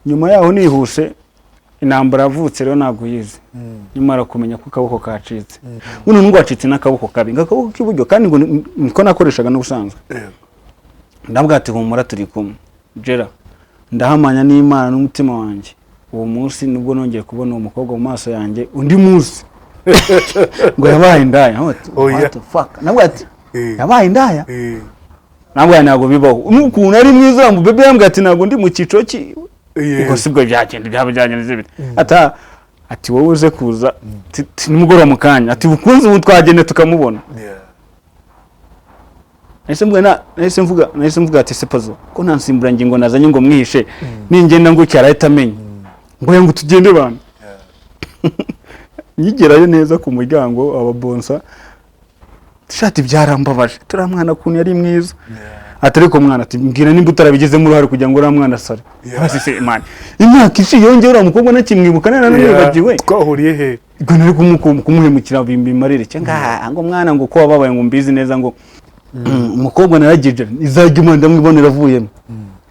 nyuma yaho nihuse intambara yavutse rero ntabwo yize nyuma kumenya ko akaboko kacitse uno ngo acitse n'akaboko kabi ngakaboko k'iburyo kandi ngo niko nakoreshaga n'ubusanzwe ndabwa ati humura turi kumwe Jera ndahamanya n'Imana n'umutima wanjye uwo munsi nubwo nongeye kubona uwo mukobwa mu maso yanjye undi munsi ngo yabaye indaya what the fuck nabwo ati yabaye indaya nabwo ntabwo bibaho n'ukuntu ari mwiza mu bebe yambwa ati ntabwo ndi mu cico ki uko sibwo byagenda byabajyanye bite ati wowe uze kuza nimugoro mu kanya ati bukunze ubu twagende tukamubona nahise mvuga ati sepazo ko nta nsimbura ngingo nazanye ngo mwihishe ningenda ngo cyarahita amenya ngo yangu tugende bana nyigerayo neza ku muryango ababonsa shati byarambabaje turamwana kuntu yari mwiza atariko mwana ati mbwira nimba utarabigeze mu ruhare kugira ngo ura mwana sare basise imana imyaka ishi yongeye ura mukobwa nakimwibuka nana nibagiwe twahuriye he ngo nari kumuhemukira bimbi marere cyanga ngo mwana ngo ko wababaye ngo mbizi neza ngo umukobwa naragije izajya umanda mwibonera avuyemo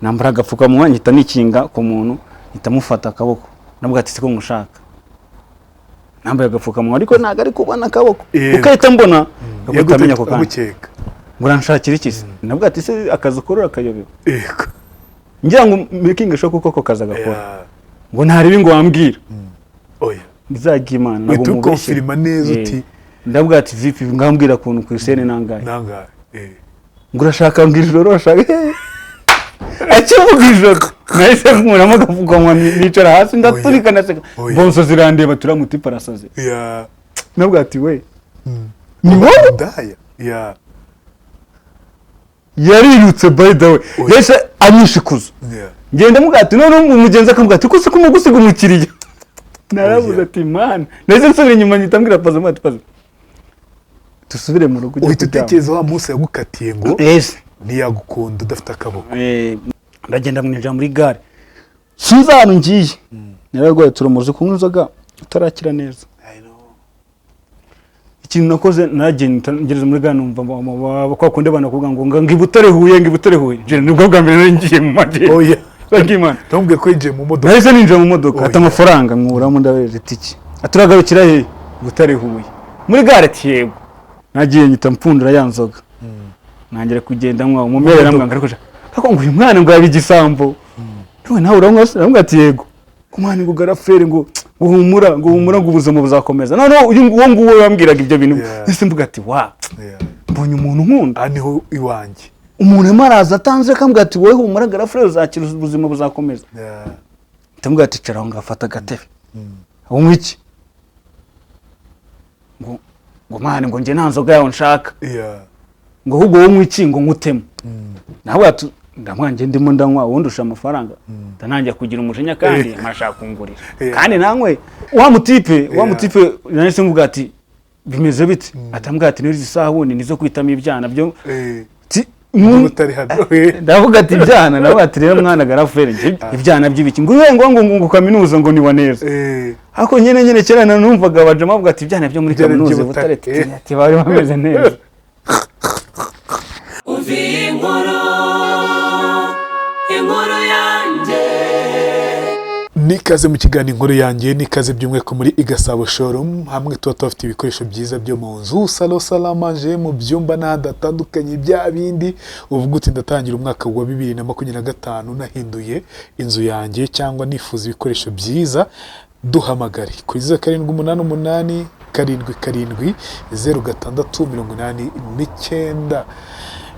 nambara agapfuka mu nkita nikinga ku muntu itamufata akaboko nabwo ati siko ngushaka nambaye agapfuka mu ariko naga ari kubana akaboko ukahita mbona ukamenya ko kandi muranshakira iki se nabwo ati se akazi ukorora akayobe ngira ngo making shock kuko kaza gakora ngo ntari ngo wambwira oya bizajya Imana nabo mu confirma neza uti ndabwo ati vipi ngambwira kuntu ku isene nangaye ngo urashaka mbwira ijoro urashaka akivuga ijoro nahise nkuramo agavuga ngo nicara hasi ndaturika naseka bonso zirandeba turamuti parasaze nabwo ati we ni wowe ndaya yarirutse by the way yese anyishikuza ngenda mugati none umugenzi akamubwira ati ko se kumugusiga umukiriya naravuze ati man nahise nsubira inyuma nyitambwira pazo mati pazo tusubire mu rugo ujye tutekereza wa munsi yagukatiye ngo ntiyagukunda udafite akaboko ndagenda mwinjira muri gare sinza hano ngiye nararwaye turumuze kunywa inzoga utarakira neza ikintu nakoze nagenda ngereza muri gare numva kwa kunde bana kuvuga ngo ngibutare huye je nibwo bwa mbere ngiye mu madini oya bagimana tumbwe ko yinjiye mu modoka nahise ninjira mu modoka ata amafaranga nkuramo ndabereza tiki aturagarukira he butare huye muri gare tiyego nagiye nyita mpfundura yanzoga nangere kugenda mwa umumere namwe ngarikoje kako ngo uyu mwana ngo yabigisambo none nawe uramwa namwe ati yego kumwana ngo garafere ngo humura ngo ubuzima buzakomeza none uyu nguwo wambwiraga ibyo bintu nese mvuga ati wa mbonye umuntu nkunda aniho iwanjye umuntu maraza atanze kambwa ati wowe humura garafere uzakira ubuzima buzakomeza tambwa ati cara ngafata gatebe umwe iki ngo mwana ngo nje nanzoga yawo nshaka ngo ahubwo wowe mwiki ngo nkutemo nawe ati ndamwanje ndimo ndanywa wondusha amafaranga ndanangiye kugira umujinya kandi amashaka kungurira kandi nankwe wa mutipe nahise mvuga ati bimeze bite atambwa ati niri isaha wundi nizo kwitamo ibyana byo mutari hano ndavuga ati ibyana nawe ati rero mwana garafere nje ibyana by'ibiki ngo ngo kaminuza ngo ni waneza ako nyene cyane numvaga abajama bavuga ati ibyana byo muri kaminuza butarete ati bari bameze neza inkuru yanjye nikaze mu kiganiro inkuru yanjye nikaze by'umweko muri Igasabo Showroom hamwe tuba tufite ibikoresho byiza byo mu nzu salo salamanje mu byumba n'adatandukanye bya bindi uvuga uti ndatangira umwaka wa 2025 nahinduye inzu yanjye cyangwa nifuza ibikoresho byiza duhamagare kuri 0788 7 0689.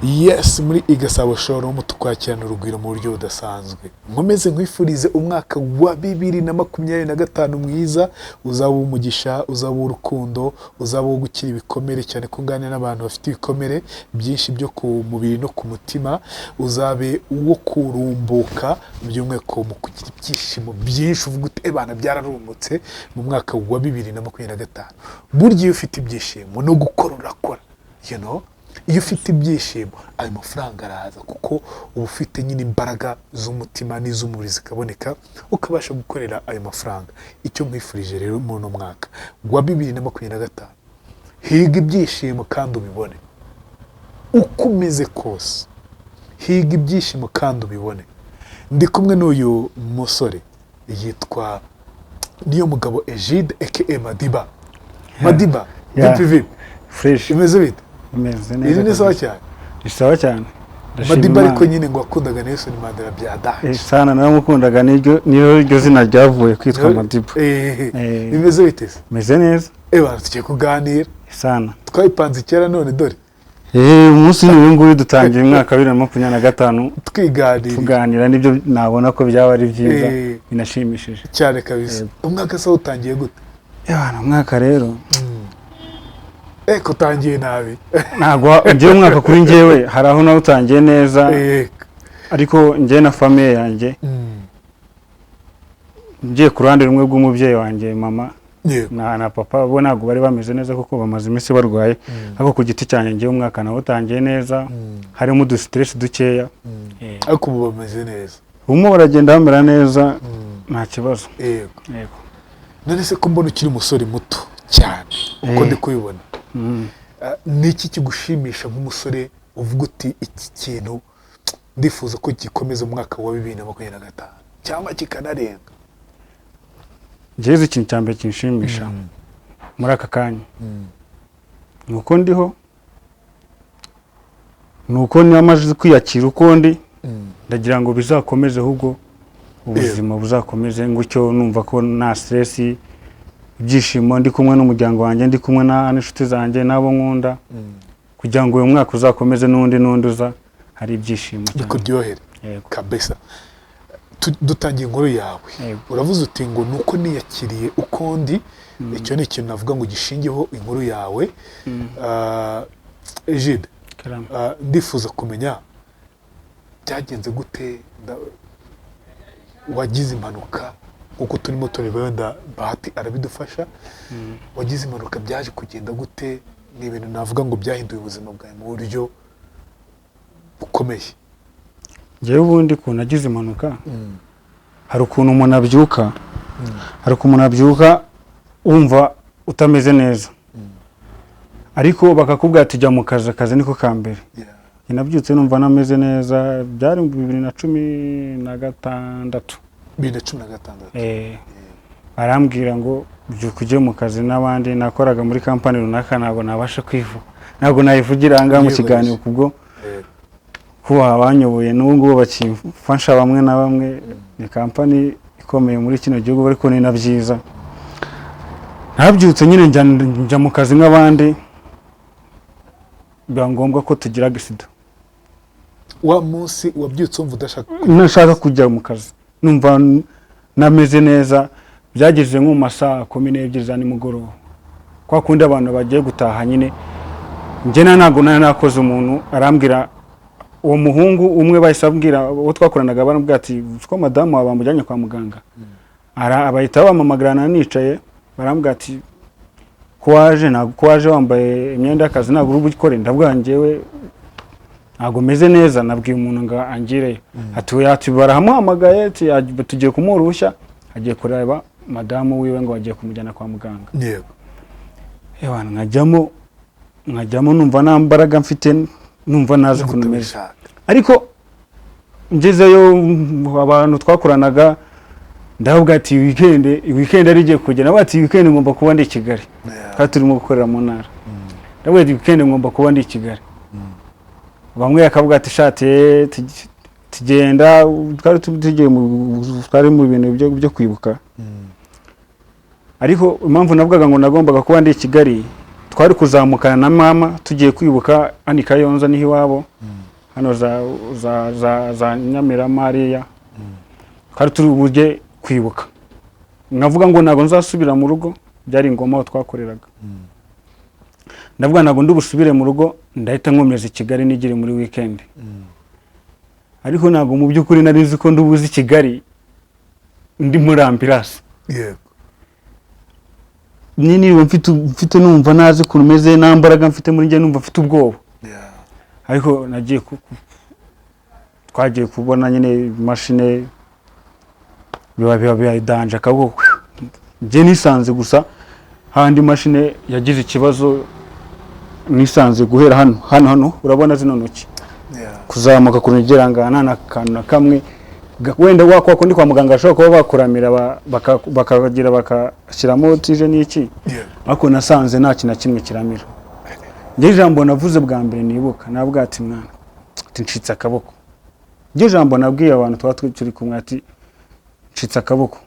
Yes, muri Igasabo Showroom tukwakirana urugwiro mu buryo budasanzwe. Nkomeze nkwifurize umwaka wa 2025 mwiza, uzaba umugisha, uzaba urukundo, uzaba wo gukira ibikomere cyane kunganira n'abantu bafite ibikomere byinshi byo ku mubiri no ku mutima, uzabe uwo kurumbuka by'umweko mu kugira ibyishimo byinshi uvuga ute bana byararumbutse mu mwaka wa 2025. Burya iyo ufite ibyishimo no gukora urakora, you know, iyo ufite ibyishimo ayo mafaranga araza kuko uba ufite nyine imbaraga z'umutima n'iz'umubiri zikaboneka ukabasha gukorera ayo mafaranga. Icyo mwifurije rero mu no mwaka wa 2025, higa ibyishimo kandi ubibone uko umeze kose, higa ibyishimo kandi ubibone. ndi kumwe n'uyu musore yitwa niyo mugabo Egide aka Madiba. Madiba vipi fresh imeze bite? imeze Iri ni neza sawa cyane. isawa cyane Madiba ariko nyine ngo akundaga Nelson Mandela bya daje sana naramukundaga niryo zina ryavuye kwitwa Madiba imeze bite? meze neza Tugiye kuganira sana twayipanze kera none dore umunsi n'uyu nguyu dutangiye umwaka 2025 tuganira nibyo nabona ko byaba ari byiza binashimishije cyane kabisa. Umwaka se utangiye gute? umwaka rero utangiye nabi ntabwo ngiye umwaka kuri njyewe hari aho nawe utangiye neza ariko njye na famille yanjye ngiye ku ruhande rumwe rw'umubyeyi wanjye mama na papa bo ntabwo bari bameze neza kuko bamaze iminsi barwaye ariko ku giti cyanjye ngiye umwaka nawe utangiye neza harimo udu stress dukeya ariko ubu bameze neza ubu baragenda bamera neza nta kibazo. Yego none se ko mbona ukiri umusore muto cyane uko ndi kubibona ni iki kigushimisha nk'umusore uvuga uti iki kintu ndifuza ko gikomeza umwaka wa 2025 cyangwa kikanarenga? Jeze ikintu cya mbere kinshimisha muri aka kanya nuko ndiho nuko namaze kwiyakira uko ndi ndagira ngo bizakomeze ahubwo ubuzima buzakomeze ngucyo numva ko nta stress ibyishimo ndi kumwe n'umuryango wanjye ndi kumwe n'inshuti zanjye nabo nkunda kugira ngo uyu mwaka uzakomeze n'undi uza hari ibyishimo bikuryohere kabisa. Dutangiye inkuru yawe uravuze uti ngo nuko niyakiriye uko ndi icyo ni ikintu navuga ngo gishingiyeho inkuru yawe. Egide ndifuza kumenya byagenze gute wagize impanuka uko turimo tureba wenda Bahati arabidufasha wagize impanuka byaje kugenda gute? Ni ibintu navuga ngo byahinduye ubuzima bwawe mu buryo bukomeye. Njyewe ubundi ko nagize impanuka hari ukuntu umuntu abyuka hari ukuntu umuntu abyuka umva utameze neza ariko bakakubwira ati jya mu kazi niko kambere nabyutse numva nameze neza byari 2016 arambwira ngo byuka ujye mu kazi n'abandi nakoraga muri kampani runaka ntabwo nabasha kwivuga ntabwo nayivugira ahangaha mu kiganiro kubwo kuba abanyoboye n'ubwo bakifasha bamwe na bamwe ni kampani ikomeye muri kino gihugu ariko ni na byiza nabyutse nyine njya mu kazi nk'abandi biba ngombwa ko tugira accident. Wa munsi wabyutse umva udashaka kujya mu kazi numva nameze neza byageze nko mu masaha 12 za nimugoroba kwa kundi abantu bagiye gutaha nyine njye ntabwo nakoze umuntu arambwira uwo muhungu umwe bahise abwira uwo twakoranaga barambwira ati ko madamu wabamujyanye kwa muganga abayita bamamagrana nicaye barambwira ati kwaje wambaye imyenda y'akazi ntabwo uri bukore ndabwira njyewe ntabwo meze neza nabwiye umuntu ngo angireyo ati barahamuhamagaye tugiye kumuha uruhushya agiye kureba madamu wiwe ngo bagiye kumujyana kwa muganga. nkajyamo numva nta mbaraga mfite numva nazi ukuntu meze ariko ngezeyo abantu twakoranaga ndavuga ati weekend ari igiye kugera bati weekend ngomba kuba ndi i Kigali kandi turimo gukorera mu ntara ndavuga ati weekend ngomba kuba ndi i Kigali bamwe akavuga ati shate tugenda twari mu bintu byo kwibuka ariko impamvu navugaga ngo nagombaga kuba ndi i Kigali twari kuzamukana na mama tugiye kwibuka ani Kayonza niho iwabo hano za Nyamiramariya kandi turi bujye kwibuka navuga ngo nago nzasubira mu rugo byari ngoma aho twakoreraga ndavuga nago ndubusubire mu rugo ndahita nkomeza i Kigali nigire muri weekend ariko nago mu byukuri nari nzi ko ndubuzi i Kigali ndi muri ambulance nini mfite numva nazi kuntu meze nambaraga mfite muri nge numva mfite ubwoba ariko nagiye twagiye kubona nyine machine biba danje akaboko nje nisanze gusa handi machine yagize ikibazo nisanze guhera hano urabona zino ntoki kuzamuka kunigera ngana na kantu na kamwe wenda wakwa kundi kwa muganga ashobora kuba bakuramira bakagira bakashyiramo tije n'iki ariko nasanze nta kintu na kimwe kiramira. Njye jambo navuze bwa mbere nibuka nabwo ati mwana ati ncitse akaboko. Njye jambo nabwiye abantu turi kumwe ati ncitse akaboko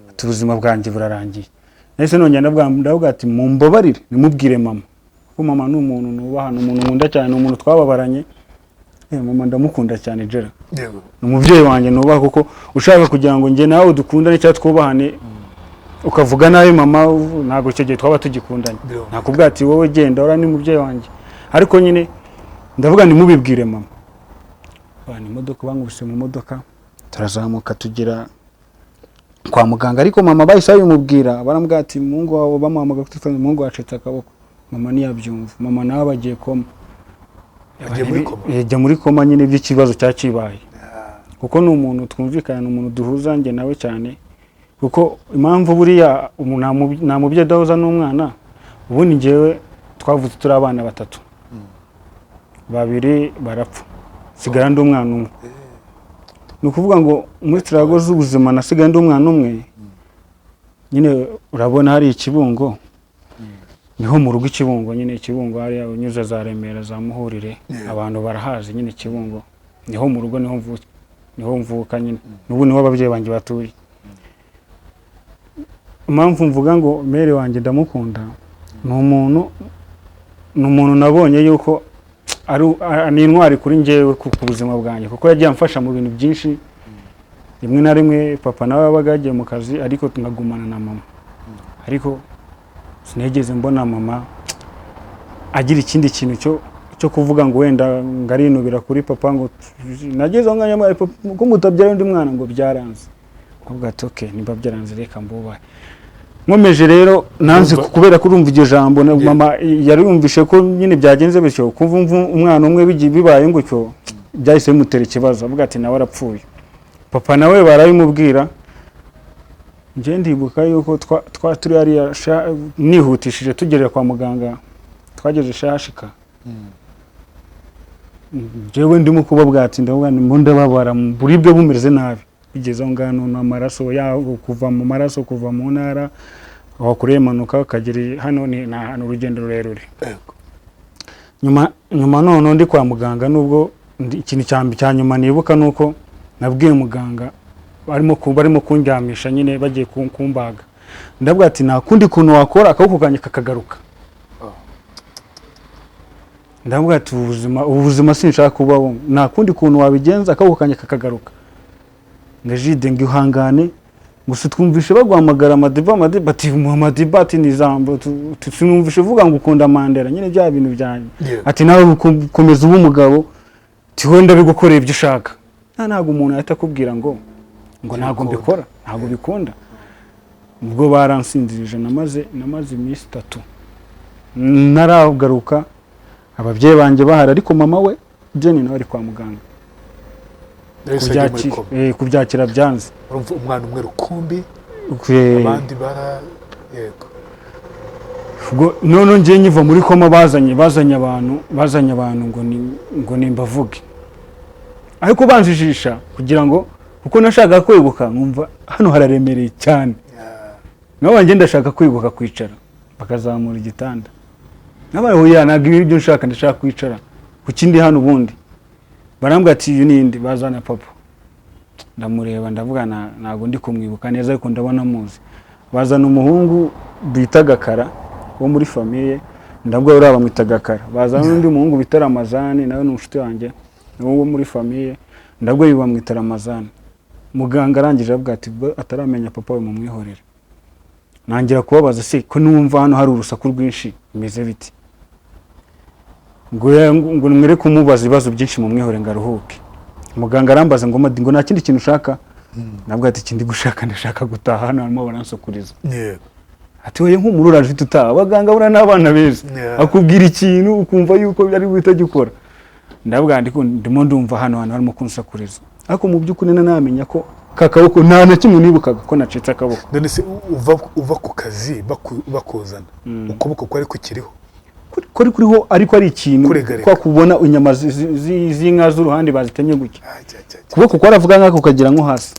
ati ubuzima bwanjye burarangiye. Nahise nongera ndavuga ati mumbabarire nimubwire mama kuko mama ni umuntu nubaha, ni umuntu nkunda cyane, ni umuntu twababaranye. Mama ndamukunda cyane Jera. Yego. Ni umubyeyi wanjye nubaha kuko ushaka kugira ngo njye nawe dukundane cyangwa twubahane ukavuga nawe mama ntago icyo gihe twaba tugikundanye. Nakubwira ati wowe genda ora ni umubyeyi wanjye. Ariko nyine ndavuga ni mubibwire mama. Bani imodoka bangubise mu modoka turazamuka tugira kwa muganga ariko mama bahise bimubwira barambwira ati mungu wawe bamuhamagara kuri telefone mungu wacitse akaboko. Mama niyabyumva. Mama nawe bagiye koma. Yajya muri koma nyine by'ikibazo cyakibaye. Kuko ni umuntu twumvikana, ni umuntu duhuza njye nawe cyane. Kuko impamvu buriya nta mubyeyi dahoza n'umwana ubundi njyewe twavutse turi abana batatu. Babiri barapfa. Sigara ndi umwana umwe. Ni ukuvuga ngo muri turago z'ubuzima nasigaye ndi umwana umwe. Nyine urabona hari ikibungo. Niho mu rugo ikibungo nyine ikibungo hari unyuza za Remera za Muhurire abantu barahazi nyine ikibungo. Niho mu rugo niho mvuka nyine. Nubu niho ababyeyi banjye batuye. Impamvu mvuga ngo mere wanjye ndamukunda ni umuntu nabonye yuko ni intwari kuri njyewe ku buzima bwanjye kuko yagiye amfasha mu bintu byinshi. Rimwe na rimwe papa nawe yabaga yagiye mu kazi ariko tunagumana na mama. Ariko sinigeze mbona mama agira ikindi kintu cyo kuvuga ngo wenda ngarinubira kuri papa ngo nageze nganya mwe ko mutabyara undi mwana ngo byaranze. Kuvuga ati okay nimba byaranze reka mbubaye. Nkomeje rero nanze kubera ko urumva iryo jambo mama yari yumvishe ko nyine byagenze bityo kumva umwana umwe bibaye ngutyo byahise bimutera ikibazo avuga ati nawe arapfuye. Papa nawe barabimubwira. Nje ndibuka yuko turi ari nihutishije tugerera kwa muganga twageze shashika. Jewe ndimo kubabwa ati ndavuga ni ndababara buribwe bumeze nabi. Bigeze ngano n'amaraso ya kuva mu maraso kuva mu ntara aho kuremanuka kagiri hano ni urugendo rurerure. Nyuma none ndi kwa muganga nubwo ikintu cya nyuma nibuka nuko nabwiye muganga barimo kundyamisha nyine bagiye kumbaga. Ndabwa ati nta kundi kuntu wakora akaboko kanye kakagaruka. Ndabwa ati ubuzima sinshaka kubaho nta kundi kuntu wabigenza akaboko kanye kakagaruka. Ngajide ngihangane gusa twumvishe bagwamagara Madiba ati Madiba ati nizambo tunumvishe vuga ngo ukunda Mandela nyine bya bintu byanyu. Ati nawe ukomeza ubu mugabo tiwenda bigukoreye ibyo ushaka. Ntago umuntu ahita kubwira ngo ntago mbikora ntago bikunda. Ubwo baransindirije namaze iminsi 3 naragaruka ababyeyi banje bahari ariko mama we Jenny nawe ari kwa muganga. Kubyakira byanze. Urumva umwana umwe rukumbi abandi yego. Ubwo none ngiye nyiva muri koma bazanye abantu ngo nimbavuge. Ariko banjijisha kugira ngo kuko nashaka kweguka nkumva hano hararemereye cyane. Nawe ngenda ndashaka kweguka kwicara bakazamura igitanda. Nabayeho yanaga ibyo nshaka ndashaka kwicara ku kindi hano ubundi. Barambwa ati nindi bazana papa. Ndamureba ndavuga nago ndi kumwibuka neza ariko ndabona muzi. Bazana umuhungu bita Gakara wo muri famille ndabwo uraba mwita Gakara. Bazana undi muhungu bita Ramazani nawe n'umushuti wanjye wo muri famille ndabwo yiba mwita Ramazani. Muganga arangije avuga ati ataramenya papa we mu mwihorere. Nangira kubabaza se ko numva hano hari urusaku rwinshi imeze biti. Ngo mwere kumubaza ibibazo byinshi mu mwihore ngaruhuke. Muganga arambaza ngo nta kindi kintu ushaka. Nabwo ati kindi gushaka ndashaka gutaha hano arimo baransokuriza. Ati wowe nk'umurura afite utaha abaganga bura n'abana beza. Akubwira ikintu ukumva yuko yari butajya. Ndabwo ndimo ndumva hano harimo kunsakuriza. Ariko mu by'ukuri namenya ko kakaboko nta na kimwe nibukaga ko nacitse akaboko. None se uva ku kazi bakuzana ukuboko kwari kukiriho. kuriho ariko ari ikintu Kuregarega. kwa kubona inyama z'inka z'uruhande bazitemye gutya kuboko kwaravuga nk'ako ukagira nko hasi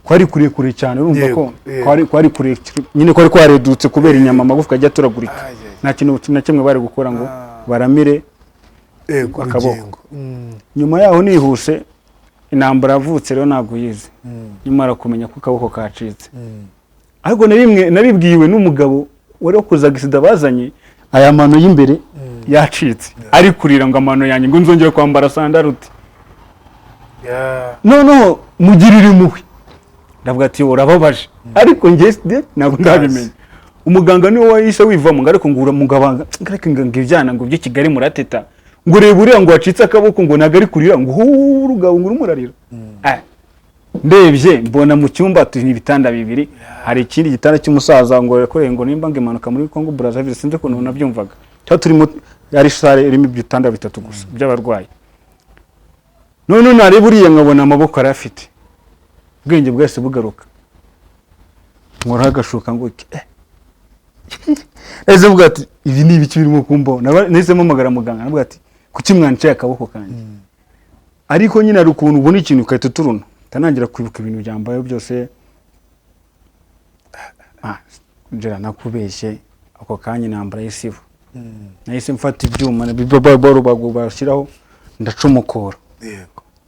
kwari kure cyane urumva ko kwari kure nyine kwari kwaredutse kubera inyama amagufwa ajya turagurika nta kintu na kimwe bari gukora ngo baramire akaboko. Nyuma yaho nihuse intambara yavutse rero ntabwo yize nyamara kumenya ko akaboko kacitse ariko naribwiwe n'umugabo wari wakozaga sida bazanye aya mano y'imbere yacitse ari kurira ngo amano yanjye ngo nzongere kwambara sandaruti noneho mugirira impuhwe ndavuga ati urababaje ariko njye ntabwo ndabimenya umuganga niwe wahise wivamo ngo ariko ngura mugabanga ngo ibyana ngo by'i Kigali murateta ngo reba uriya ngo wacitse akaboko ngo ntabwo ari kurira ngo urugabo ngo urumurarira ndebye mbona mu cyumba turi ibitanda bibiri hari ikindi gitanda cy'umusaza ngo yakoreye ngo nimba ngo imanuka muri Congo Brazzaville sinzi ko nabyumvaga cyo turimo yari sale irimo ibitanda bitatu gusa by'abarwayi none nari buriye nkabona amaboko arafite ubwenge bwese bugaruka nkora agashuka ngo eze vuga ati ibi ni ibiki birimo kumbona nahisemo magara muganga navuga ati kuki mwanciye akaboko kanjye ariko nyine ari ukuntu ubona ikintu ukahita turuna tanangira kwibuka ibintu byambaye byose njera nakubeshye ako kanya nambara y'isibo nahise mfata ibyuma bibabaro bashyiraho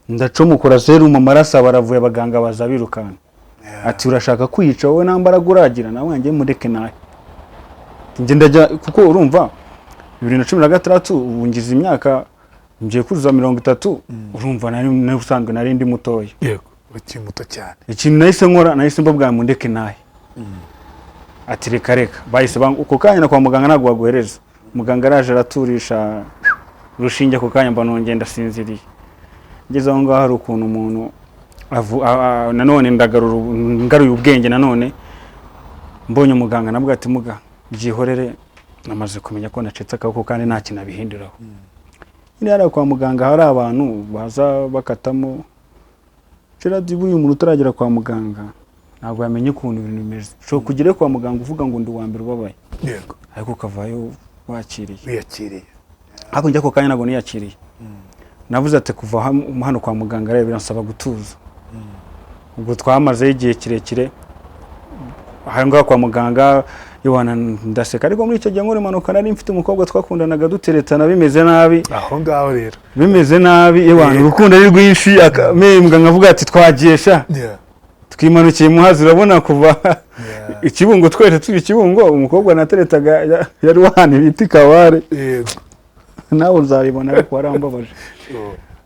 ndacomokora serumu amaraso baravuye abaganga baza birukana ati urashaka kwica wowe nambara guragira nawe ngiye mureke nawe njye ndajya kuko urumva 2016 ubu ngize imyaka ngiye kuzuza 30 urumva nari usanzwe nari ndi mutoya yego ukiri muto cyane ikintu nahise nkora nahise mbabwira mu ndeke nawe ati reka bahise uko kanya na kwa muganga ntabwo baguhereza muganga araje araturisha rushinge ku kanya mba nongeye ndasinziriye ngeze aho ngaho hari ukuntu umuntu nanone ngaruye ubwenge nanone mbonye umuganga nabwo ati muga byihorere namaze kumenya ko nacitse akaboko kandi nta kintu abihinduraho nyine hari kwa muganga hari abantu baza bakatamo Gerard uyu umuntu utaragera kwa muganga ntabwo yamenye ukuntu ibintu bimeze ushobora kugera kwa muganga uvuga ngo ndi uwa mbere ubabaye yego ariko ukavayo wakiriye ariko njya ko kanya ntabwo niyakiriye navuze ati kuva hano kwa muganga rero biransaba gutuza ubwo twamaze igihe kirekire ahangaha kwa muganga Yohana ndaseka ariko muri icyo gihe nkore impanuka nari mfite umukobwa twakundanaga duteretana bimeze nabi aho ngaho rero bimeze nabi Yohana urukundo ari rwinshi muganga avuga ati twagiesha twimanukiye muhazi urabona kuva ikibungo twese turi ikibungo umukobwa nateretaga yari wahana biti kaware nawe uzaribona ariko warambabaje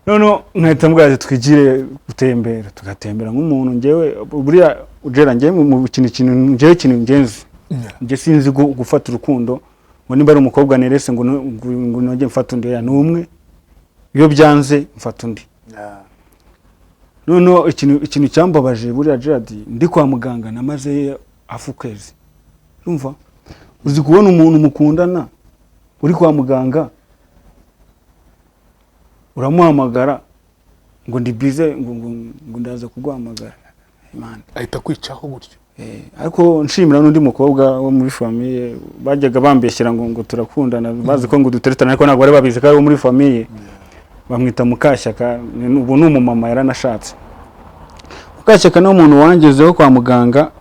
none nkahita mbwaje twigire gutembera tugatembera nk'umuntu ngewe buriya ugera ngewe mu kintu ngewe kintu ngenzi nge sinzi gufata urukundo ngo nimba ari umukobwa nerese ngo nongeye mfata undi ya numwe iyo byanze mfata undi none ikintu cyambabaje buriya Gerard ndi kwa muganga namaze afu kwezi urumva uzi kubona umuntu mukundana uri kwa muganga uramuhamagara ngo ndi bize ngo ndaza kuguhamagara Imana ahita kwicaho gutyo ariko nshimira n'undi mukobwa wo muri famille bajyaga bambeshyira ngo turakundana bazi ko ngo duteretana ariko ntabwo bari babizi ko ari muri famille bamwita Mukashyaka ubu ni umumama yaranashatse Mukashyaka no umuntu wangezeho kwa muganga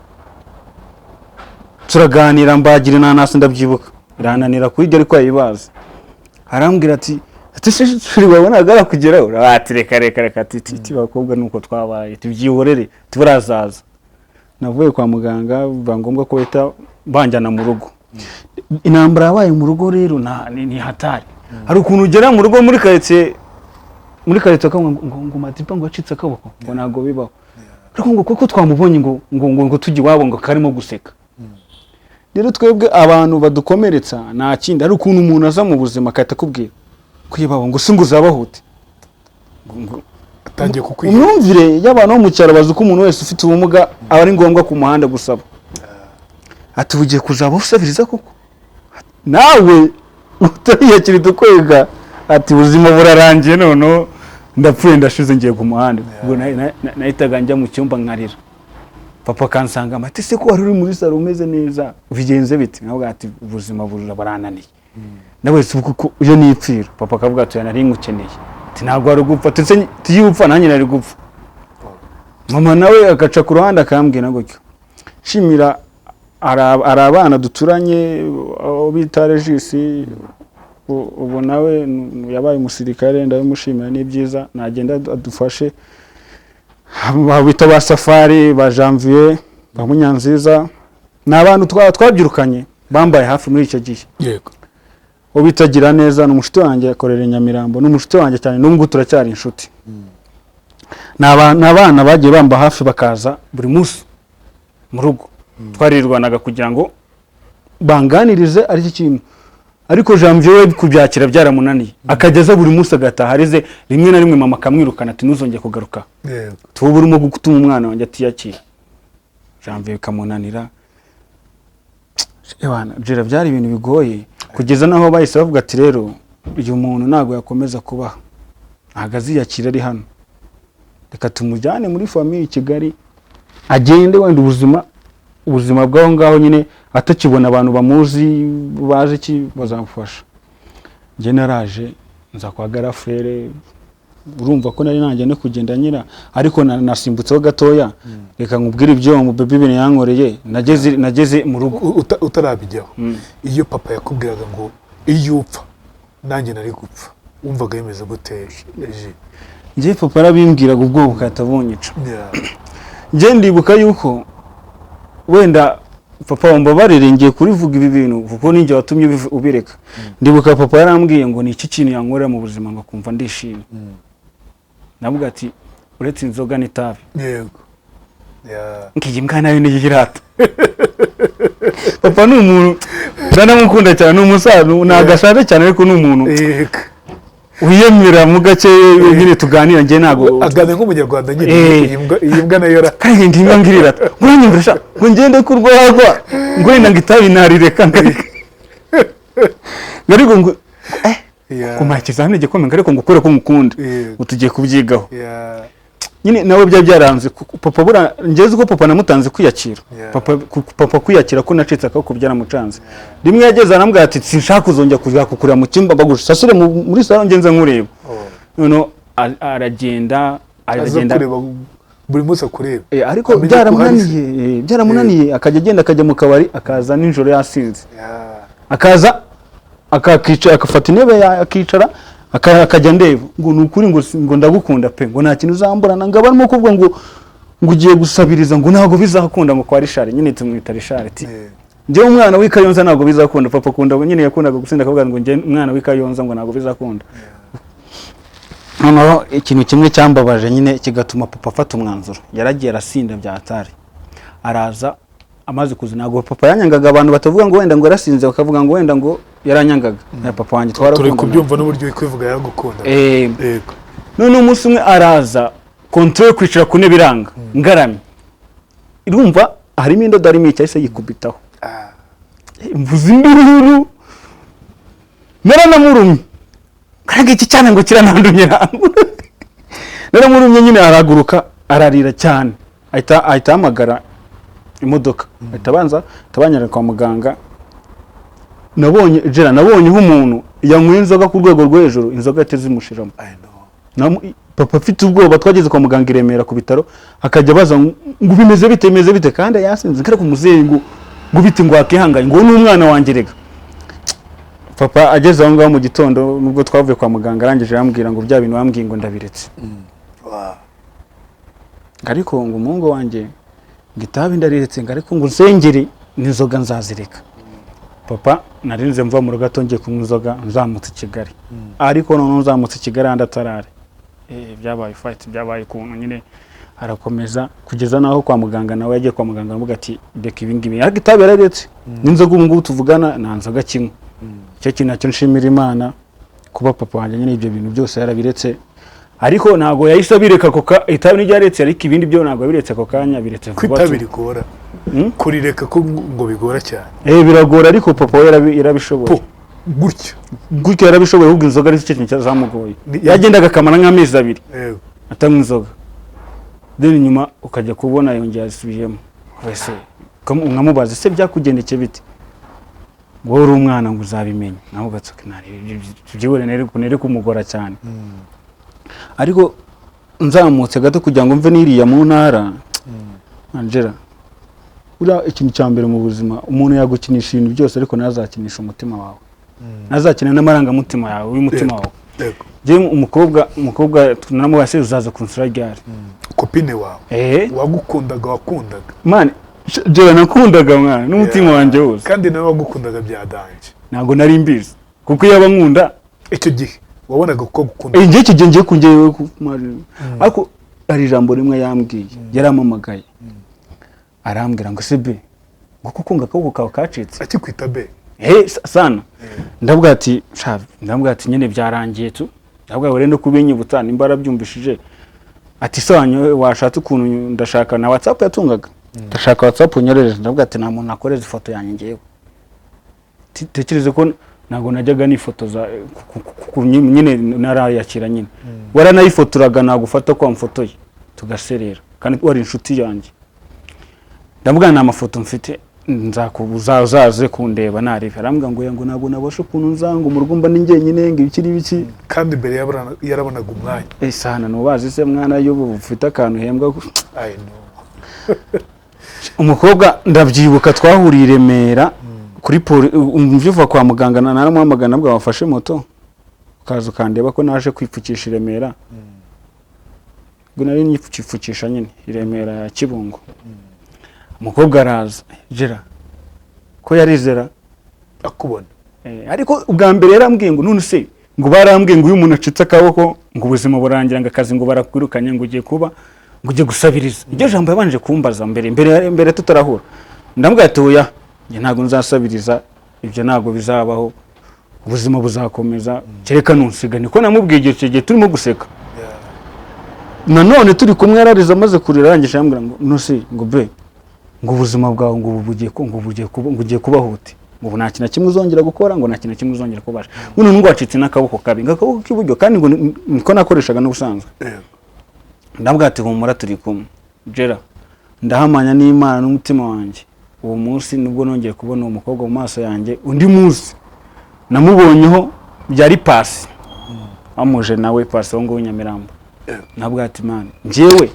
turaganira mbagira inanasi ndabyibuka irananira kujya ariko yayibaza arambwira ati shuri babona kugeraho ati reka ati bakobwa nuko twabaye tubyihorere tubarazaza navuye kwa muganga bangombwa ko bita banjyana mu rugo intambara yabaye mu rugo rero ni hatari hari ukuntu ugera mu rugo muri quartier ngo matipa ngo acitse akaboko ngo nago bibaho ariko ngo kuko twamubonye ngo tujye wabo ngo karimo guseka rero twebwe abantu badukomeretsa nta kindi ari ukuntu umuntu aza mu buzima akahita kubwira kwibabo ngo singuza abahute atangiye kukwira umwumvire y'abantu bo mu cyaro bazi ko umuntu wese ufite ubumuga aba ari ngombwa ku muhanda gusaba ati ugiye kuzaba usabiriza koko nawe utayakiri dukwega ati ubuzima burarangiye none ndapfuye ndashize ngiye ku muhanda ubwo nahitaga njya mu cyumba nkarira papa kansanga ati se ko wari uri muri saro umeze neza ubigenze bite navuga ati ubuzima burarananiye nawe se kuko iyo nipfira papa akavuga ati nari ngukeneye ati ntabwo ari gupfa tse tiyupfa nanjye nari gupfa mama nawe agaca ku ruhande akambwira gutyo shimira arabana duturanye bita Regis ubu nawe yabaye umusirikare ndabimushimira ni byiza nagenda adufashe bita ba Safari ba Janvier ba Munyanziza n'abantu twabyirukanye bambaye hafi muri icyo gihe yego ubitagira neza n'umushito wanjye akorera Nyamirambo n'umushito wanjye cyane n'ubwo turacyari inshuti n'abana bagiye bamba hafi bakaza buri munsi mu rugo twarirwanaga kugira ngo banganirize ari kintu ariko Janvier we kubyakira byaramunaniye akageza buri munsi agataha arize rimwe na rimwe mama akamwirukana ati ntuzongeye kugaruka yego tuba urimo gutuma umwana wanjye atiyakira Janvier kamunanira Ewana jera byari ibintu bigoye kugeza naho bahise bavuga ati rero uyu muntu ntago yakomeza kubaho ntago aziyakira ari hano reka tumujyane muri famille Kigali agende wenda ubuzima bwaho ngaho nyine atakibona abantu bamuzi baje ki bazamufasha nge naraje nza kwa Garafrere urumva ko nari nanjye no kugenda nyira ariko nasimbutseho gatoya reka nkubwire ibyo mu baby bine yankoreye nageze mu rugo utarabijyaho iyo papa yakubwiraga ngo iyo upfa nanjye nari gupfa wumvaga yemeze gute nje papa arabimbwiraga ubwo bukatabonyica nje ndibuka yuko wenda papa wambabarire ngiye kurivuga ibi bintu kuko ninjye watumye ubireka ndibuka papa yarambwiye ngo ni iki kintu yankorera mu buzima ngo kumva ndishimye navuga ati uretse inzoga n'itabi yego ngiye mbwa nayo n'igirata papa ni umuntu ndanamukunda cyane n'umusaza nagashaje cyane ariko ni umuntu wiyemera mu gace nyine tuganira ngiye nago agane nk'umunyarwanda nyine iyi mbwa nayo kandi ngiye ngirira uranyumvisha ngo ngende kurwagwa ngo wenda ngitabi narireka ariko ngo kumakiza hano gikomeye ariko ngo ukore ko mukunda utugiye kubyigaho nyine nawe byaranze papa bura ngeze ko papa namutanze kwiyakira papa kwiyakira ko nacitse akako byaramucanze rimwe yageze arambwira ati sinshaka kuzongera kujya kukurira mu cyumba bagusasure muri salon ngenze nkureba none aragenda buri munsi akureba ariko byaramunaniye akajya agenda akajya mu kabari akaza nijoro yasinze akaza akakicara akafata intebe akicara akajya ndeba ngo nukuri ngo ndagukunda pe ngo nta kintu uzamburana ngo barimo kuvuga ngo ugiye gusabiriza ngo ntago bizakunda ngo kwa Richard nyine tumwita Richard ati nje umwana w'Ikayonza ntago bizakunda papa kunda nyine yakundaga gusinda akavuga ngo nje umwana w'Ikayonza ngo ntago bizakunda noneho ikintu kimwe cyambabaje nyine kigatuma papa afata umwanzuro yaragiye arasinda bya atari araza amaze kuzinago papa yanyangaga abantu batavuga ngo wenda ngo yarasinze bakavuga ngo wenda ngo yaranyangaga na papa wanjye twarakunda turi kubyumva n'uburyo ikwivuga yaragukunda yego none umunsi umwe araza control kwicara ku ntebe iranga ngaramye irumva harimo indodo arimo icyahise yikubitaho mvuze indururu naranamurumye kandi iki cyane ngo kiranandumye naramurumye nyine araguruka ararira cyane ahita hamagara imodoka ahita tabanyara kwa muganga nabonye nk'umuntu yanyweye inzoga ku rwego rwo hejuru inzoga ateze imushiramo papa afite ubwoba twageze kwa muganga i Remera ku bitaro akajya baza ngo bimeze bite kandi yasinze kare ku muzeyi ngo bite ngo akihanganye ngo n'umwana wanjye rega papa ageze aho ngaho mu gitondo nubwo twavuye kwa muganga arangije yambwira ngo bya bintu bambwiye ngo ndabiretse ariko ngo umuhungu wanjye ngitabi ndariretse ariko ngo nsengere n'inzoga nzazireka papa narinze mva mu rugo atongeye kunywa inzoga nzamutse i Kigali ariko none nzamutse i Kigali andatarare byabaye fight byabaye kuntu nyine arakomeza kugeza naho kwa muganga nawe yagiye kwa muganga amuga ati deka ibingibi ariko itabi yararetse n'inzoga ubu ngubu tuvugana nta nzoga kimwe cyo kintu nacyo nshimira Imana kuba papa wanjye nyine ibyo bintu byose yarabiretse ariko ntago yahise abireka koka itabi n'iryaretse ariko ibindi byo ntago yabiretse ko kanya biretse vuba kwitabira igora kurireka ko ngo bigora cyane biragora ariko papa we yarabishoboye gutyo yarabishoboye ahubwo inzoga ari cyo kintu cyazamugoye yagendaga akamara nk'amezi 2 atanywa inzoga then nyuma ukajya kubona yongera asubiyemo wese nkamubaza se byakugendeke bite ngo uri umwana ngo uzabimenya naho gatsuke byibure nere kumugora cyane ariko nzamutse gato kugira ngo mve niriya mu ntara Angela ura ikintu cya mbere mu buzima umuntu yagukinisha ibintu byose ariko nazakinisha umutima wawe nazakina n'amarangamutima yawe w'umutima wawe je umukobwa tunamubase uzaza kunsura ryari kopine wawe wakundaga man je nakundaga mwana n'umutima wanje wose kandi nawe wagukundaga byadanje ntago nari mbizi kuko yaba nkunda icyo gihe wabonaga ko gukunda nje kigenje kunjewe ariko ari ijambo rimwe yambwiye yaramamagaye arambwira ngo sebe ngo kukunga ko kawe kacitse ati kwita be sana ndabwa ati nyene byarangiye tu ndabwa wore no kubinyibutsa nimbara byumvishije ati sanyo washatse ukuntu ndashaka na WhatsApp yatungaga ndashaka WhatsApp unyoreje ndabwa ati nta muntu akoreza ifoto yanjye ngewe tekereze ko nago najyaga nifotoza nyine narayakira nyine waranayifotoraga nagufata kwa mfotoye tugaserera kandi wari inshuti yanjye ndavuga na mafoto mfite nzakuzaze kundeba narebe arambwa ngo nago nabashe ukuntu nzanga umurugumba ninjye nyine ngo ibikiri biki kandi mbere yarabonaga umwanya sana nubazi se mwana yo bufite akantu hembwa I know umukobwa ndabyibuka twahuriye Remera kuri umviva kwa muganga naramuhamagana bwa wafashe moto ukaza ukandeba ko naje kwipfukisha Remera ngo nari nyipfukisha nyine Remera ya Kibungo umukobwa araza jera ko yarizera akubona ariko ubwa mbere yarambwiye ngo none se ngo barambwiye ngo uyu muntu acitse akaboko ngo ubuzima burangira ngo akazi ngo barakwirukanye ngo ugiye kuba ngo ugiye gusabiriza iryo jambo yabanje kumbaza mbere tutarahura ndambwira ati oya nge ntago nzasabiriza ibyo ntago bizabaho ubuzima buzakomeza kereka nunsiga niko namubwiye igihe turimo guseka nanone turi kumwe yarariza amaze kurira arangije yambwira ngo nose ngo be ngo ubuzima bwawe ngo bugiye kubaho uti ngo nta kintu kimwe uzongera gukora ngo nta kintu kimwe uzongera kubasha none ngo wacitse n'akaboko kabi ngakaboko k'iburyo kandi ngo niko nakoreshaga n'ubusanzwe ndabwa ati humura turi kumwe jera ndahamanya n'Imana n'umutima wanjye uwo munsi nubwo nongeye kubona umukobwa mu maso yanjye undi munsi namubonyeho byari pasi amuje nawe pasi wo ngo Nyamirambo nabwa ati man njewe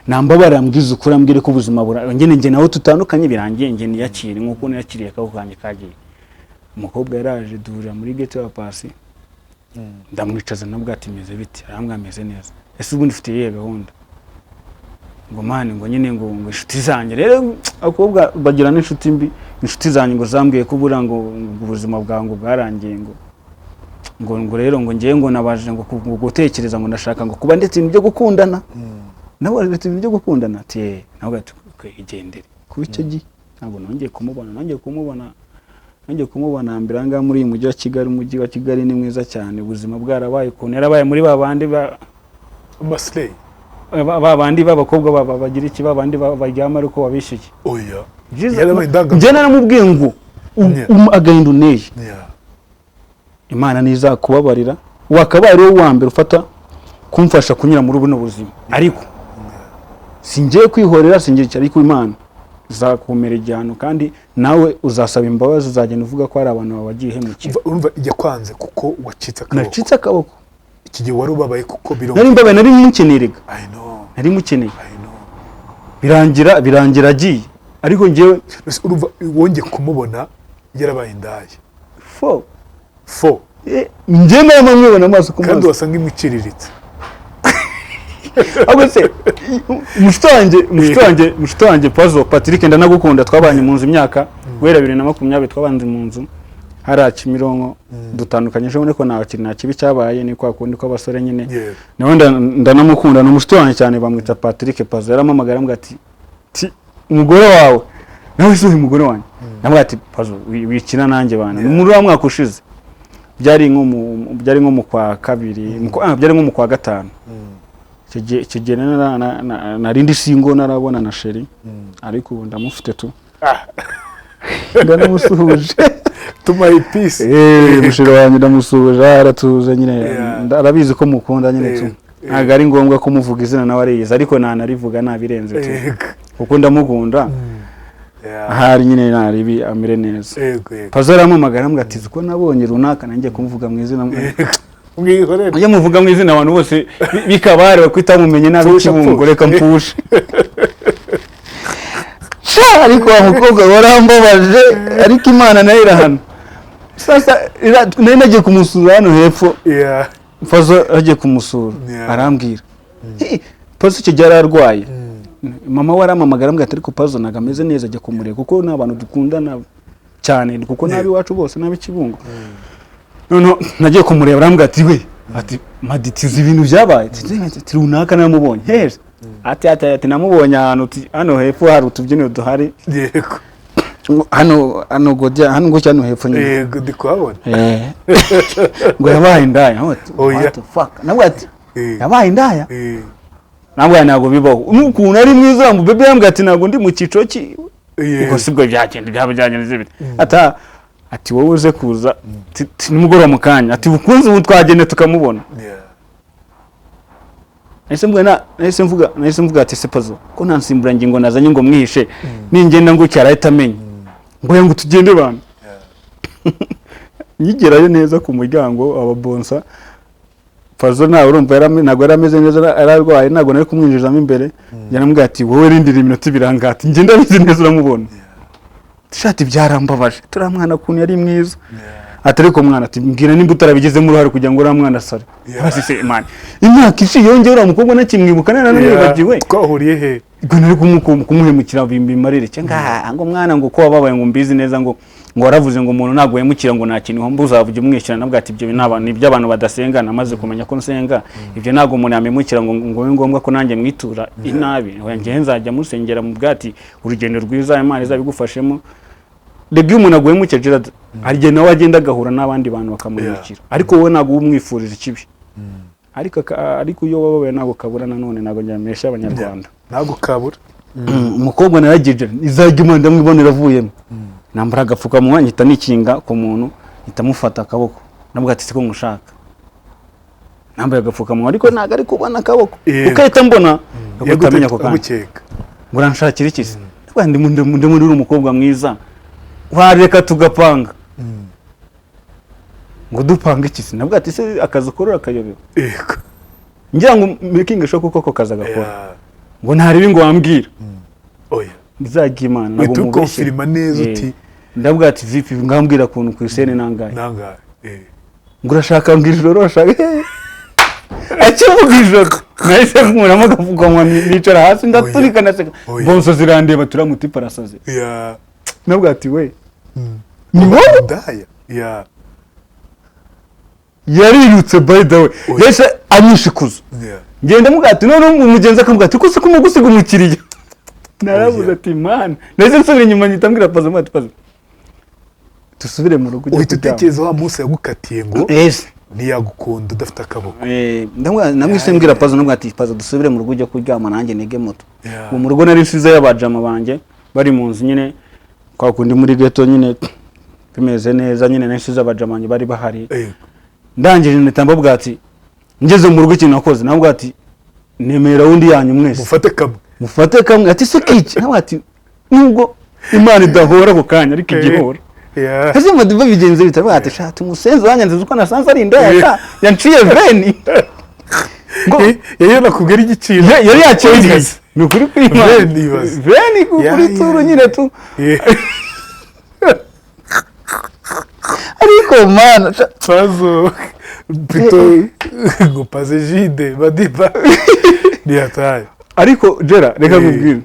nambabara mbwiza ukuri ambwire ko ubuzima nge nawe tutandukanye birangiye nge niyakire nkuko niyakiriye akaboko kanjye kagiye umukobwa yaraje duhurira muri gate wa pasi ndamwicaza nabwa ati meze biti aramwameze neza ese ubundi ufite iyihe gahunda ngo mani ngo nyine ngo inshuti zanjye rero akobwa bagira n'inshuti mbi inshuti zanjye ngo zambwiye ko bura ngo ubuzima bwawe ngo bwarangiye ngo rero ngo ngiye ngo nabaje ngo gutekereza ngo ndashaka ngo kuba ndetse ibintu byo gukundana nawe ndetse ibintu byo gukundana ati nawe igendere kuba icyo gihe ntabwo nongeye kumubona mbere anga muri uyu mujyi wa Kigali umujyi wa Kigali ni mwiza cyane ubuzima bwarabaye ukuntu yarabaye muri babandi Masley babandi b'abakobwa bagira iki babandi baryama ariko babishyuye oya je naramubwiye ngo agahinda uneye Imana niza kubabarira wakabaye rero wa mbere ufata kumfasha kunyura muri buno buzima ariko singiye kwihorera singiye ariko Imana zakumera igihano kandi nawe uzasaba imbabazi uzagenda uvuga ko ari abantu babagiye hemukira urumva ijya kwanze kuko wacitse akaboko iki gihe wari ubabaye kuko nari mbabaye nari mukenerega I know nari mukeneye birangira agiye ariko ngewe urumva wongeye kumubona yarabaye indaya fo njye nawe mwibona amaso ku maso kandi wasanga imiciriritse ahubwo se mushito wanjye Pazo Patrick ndanagukunda twabanye mu nzu imyaka guhera 2020 twabanze mu nzu hari Kimironko dutandukanye je ko nta kintu kibi cyabaye ni kwa kundi ko abasore nyine nawe ndanamukunda no mushito wanjye cyane bamwita Patrick Pazo yaramamagara mbwa ati umugore wawe nawe se umugore wanjye nambwa ati Pazo wikina nanjye bana muri wa mwaka ushize byari nko mu kwa kabiri byari nko mu kwa gatanu kigene narindi singo narabona na sheri ariko ndamufite tu ndanamusuhuje tumaye peace mushiro wanjye ndamusuhuje aratuze nyine arabizi ko mukunda nyine tu ntago ari ngombwa ko muvuga izina nawe ariyiza ariko nanarivuga nabirenze tu kuko ndamukunda ahari nyine naribi amere neza. Pazo aramamagara ambwira ati uko nabonye runaka nanjye kumuvuga mu izina mwihorere iyo muvuga mu izina abantu bose bikabare bakwita mumenye nabi kibungo reka mpushe. Ariko wa mukobwa warambabaje ariko Imana nayo irahana. Sasa nari nagiye kumusura hano hepfo. Pazo agiye kumusura arambwira Pazo icyo gihe ararwaye. Mama we aramamagara ambwira ati ariko Pazo nagameze neza ajya kumureba kuko n'abantu dukundana cyane kuko nabi wacu bose nabi kibungo. Noneho nagiye kumureba arambwira ati we ati maditiza ibintu byabaye ati runaka namubonye heza ati namubonye ahantu hano hepfo hari utubyiniro duhari yego hano gojya hano ngo cyane hepfo nyine yego ndikubona ngo yabaye indaya what the fuck nabwo ati yabaye indaya nabwo ntago bibaho n'ukuntu ari mwiza mu bebe yambwira ati ntago ndi mu ciciro ki ubwo sibwo byagenda ati wowe uze kuza nimugoroba mu kanya ati bukunze ubu twagende tukamubona. Nahise mvuga ati se Pazo ko nta nsimbura ngingo nazanye ngo mwihishe ningenda ngo cyarahita amenye ngo tugende bana. Nyigerayo neza ku muryango ababonsa Pazo nawe urumva ntago yarameze neza ararwaye ntago nari kumwinjizamo imbere yanambwira ati wowe rindira iminota birangati ngenda bizi neza uramubona. Shati byarambabaje turamwana kuntu yari mwiza atariko mwana ati mbwira nimba utarabigezemo uruhare kugira ngo uramwana sare hasi se man imyaka ishi yongeye uramukobwa nakimwibuka nana nibagiwe twahuriye he ngo nari kumuhemukira bimbimarire cyangwa ngo mwana ngo ko wababaye ngo mbizi neza ngo waravuze ngo umuntu ntago yemukira ngo nta kintu homba uzavuge umwishyira nabwo ati ibyo n'abantu iby'abantu badasenga namaze kumenya ko nsenga ibyo ntago umuntu yamemukira ngo ngombwa ko nanjye mwitura inabi ngiye nzajya musengera mu bwati urugendo rwiza Imana izabigufashemo. Debye umuntu agwemukira Gerard arije nawe agenda gahura n'abandi bantu bakamurikira ariko wowe ntago umwifurije ikibi ariko iyo wababaye ntago kabura nanone ntago nyamesha abanyarwanda ntago kabura. Umukobwa naragije izajya Imana mwibonera avuyemo nambara agapfuka mu mwanya nikinga ku muntu itamufata akaboko nabwo ati siko ngushaka nambaye agapfuka mu ariko ntago ari kubona akaboko ukahita mbona utamenya ko kandi ngo uranshakira iki se ndi muri umukobwa mwiza wareka tugapanga ngo dupanga iki se nabwo ati se akazi ukorora akayobewe yego ngira ngo making sure kuko kaza gakora ngo ntari ngo wambwira oya bizajya Imana nabo mubeshye confirma neza uti ndabwo ati vipi ngambwira kuntu ku isene nangaye ngo urashaka mbwira ijoro urashaka acyuvuga ijoro nahise nkuramo agavuga ngo nicara hasi ndaturika naseka bonso zirandeba turamuti parasaze nabwo ati we ni wowe daya yarirutse by the way yese anyishikuza ngenda muga ati none umugenzi akamubwira ati ko se kumugusiga umukiriya narabuze ati man nahise nsubira inyuma nyitambwira Pazo ati Pazo tusubire mu rugo uhita utekereza wa munsi yagukatiye ngo ntiyagukunda udafite akaboko namwise mbwira Pazo nabwo ati Pazo dusubire mu rugo ujya kuryama nanjye nige moto mu rugo nari nsize y'abajama banjye bari mu nzu nyine kwa kundi muri ghetto nyine bimeze neza nyine nasize abajama bari bahari ndangije nitamba bwati ngeze mu rugo ikintu nakoze nabwo ati nemera wundi yanyu mwese mufate kamwe ati sukici nabwo ati nubwo Imana idahora ko kanya ariko igihora hasi mu diva bigenze bitaba ati shati umusenzi wanyanze uko nasanze ari indaya yanciye veni ngo yeyo nakubwira igiciro yari yaciye ni ukuri kw'Imana veni kuri turu nyine tu ariko mana Pazo pito ngo paze jide badiba niataye ariko Gera reka nkubwire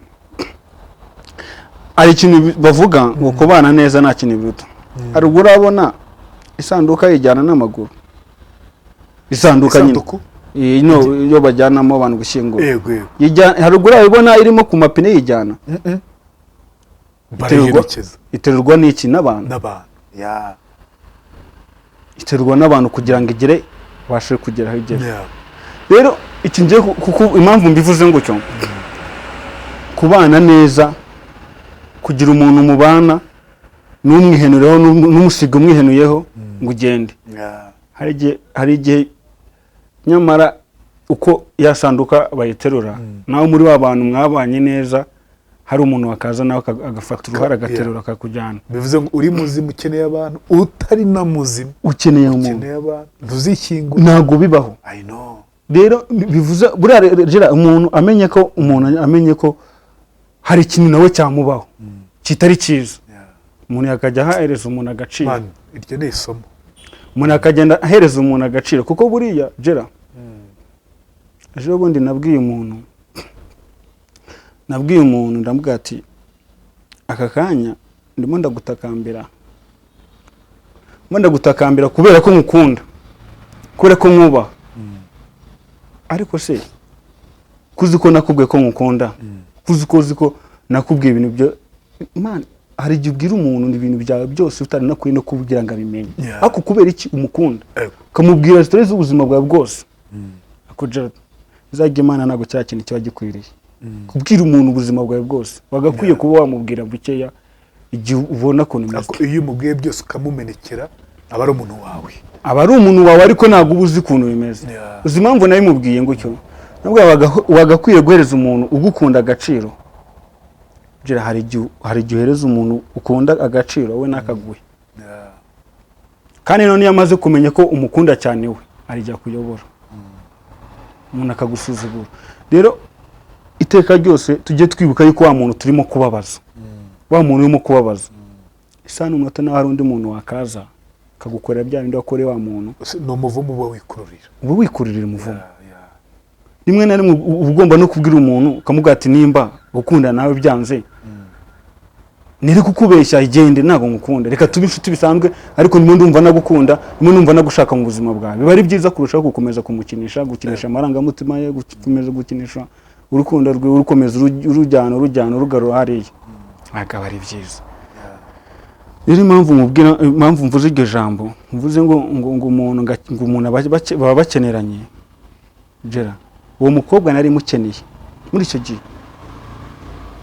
ari ikintu bavuga ngo kubana neza nta kintu biruta arugura abona isanduka yijyana n'amaguru isanduka nyine yo bajyanamo abantu gushyingura harugura ibona irimo ku mapine yijyana iterurwa n'iki n'abantu iterurwa n'abantu kugira ngo igere bashe kugera aho igera rero iki ngiye kuko impamvu mbivuze ngo cyo kubana neza kugira umuntu mubana n'umwihenureho n'umusiga umwihenuyeho ngo ugende hari igihe nyamara uko yasanduka bayiterura naho muri wa bantu mwabanye neza hari umuntu wakaza nawe agafata uruhare agaterura akakujyana. Bivuze ngo uri muzima ukeneye abantu, utari na muzima ukeneye umuntu, ukeneye abantu, ntuzikingura. ntabwo bibaho. I know. Rero bivuze buriya umuntu amenye ko hari ikintu nawe cyamubaho kitari cyiza. Umuntu yakajya ahereza umuntu agaciro. Man, iryo ni isomo. Umuntu akagenda ahereza umuntu agaciro kuko buriya Gerard, ejo bundi nabwiye umuntu ndamubwira ati aka kanya ndimo ndagutakambira kubera ko nkukunda, kubera ko mwubaha, ariko se kuzi ko nakubwiye ko nkukunda, kuzi ko nakubwiye ibintu byo man, hari igihe ubwira umuntu ibintu byawe byose utari nakwiye no kubwira ngo abimenye, ariko kubera iki umukunda ukamubwira stories z'ubuzima bwawe bwose. Ako Gerard, izajya Imana ntabwo cya kintu kiba gikwiriye kubwira umuntu ubuzima bwawe bwose, wagakwiye kuba wamubwira bukeya igihe ubona ko nimeze. Iyo umubwiye byose ukamumenekera aba ari umuntu wawe, ariko ntabwo ubuzi ukuntu bimeze. Uzi impamvu nabimubwiye ngutyo? Nabwo wagakwiye guhereza umuntu ugukunda agaciro. Gerard, hari igihe uhereza umuntu ukunda agaciro we nakaguhe, kandi none yamaze kumenya ko umukunda cyane we arijya kuyobora, umuntu akagusuzugura. Rero iteka ryose tujye twibuka yuko wa muntu turimo kubabaza, wa muntu urimo kubabaza isano umunota nawe hari undi muntu wakaza akagukorera bya bindi wakoreye wa muntu. No muvumo uba wikururira umuvumo. Rimwe na rimwe ugomba no kubwira umuntu ukamubwira ati nimba gukunda nawe byanze niri kukubeshya igende ntago ngukunda, reka tube inshuti bisanzwe, ariko ndimo ndumva nagukunda, ndimo numva nagushaka mu buzima bwawe. Biba ari byiza kurushaho gukomeza kumukinisha, gukinisha amarangamutima ye, gukomeza gukinisha urukundo rwe, urukomeza urujyana urugarura hariya, akaba ari byiza. Rero impamvu mvuze iryo jambo, mvuze ngo umuntu baba bakeneranye. Gerard, uwo mukobwa nari mukeneye muri icyo gihe,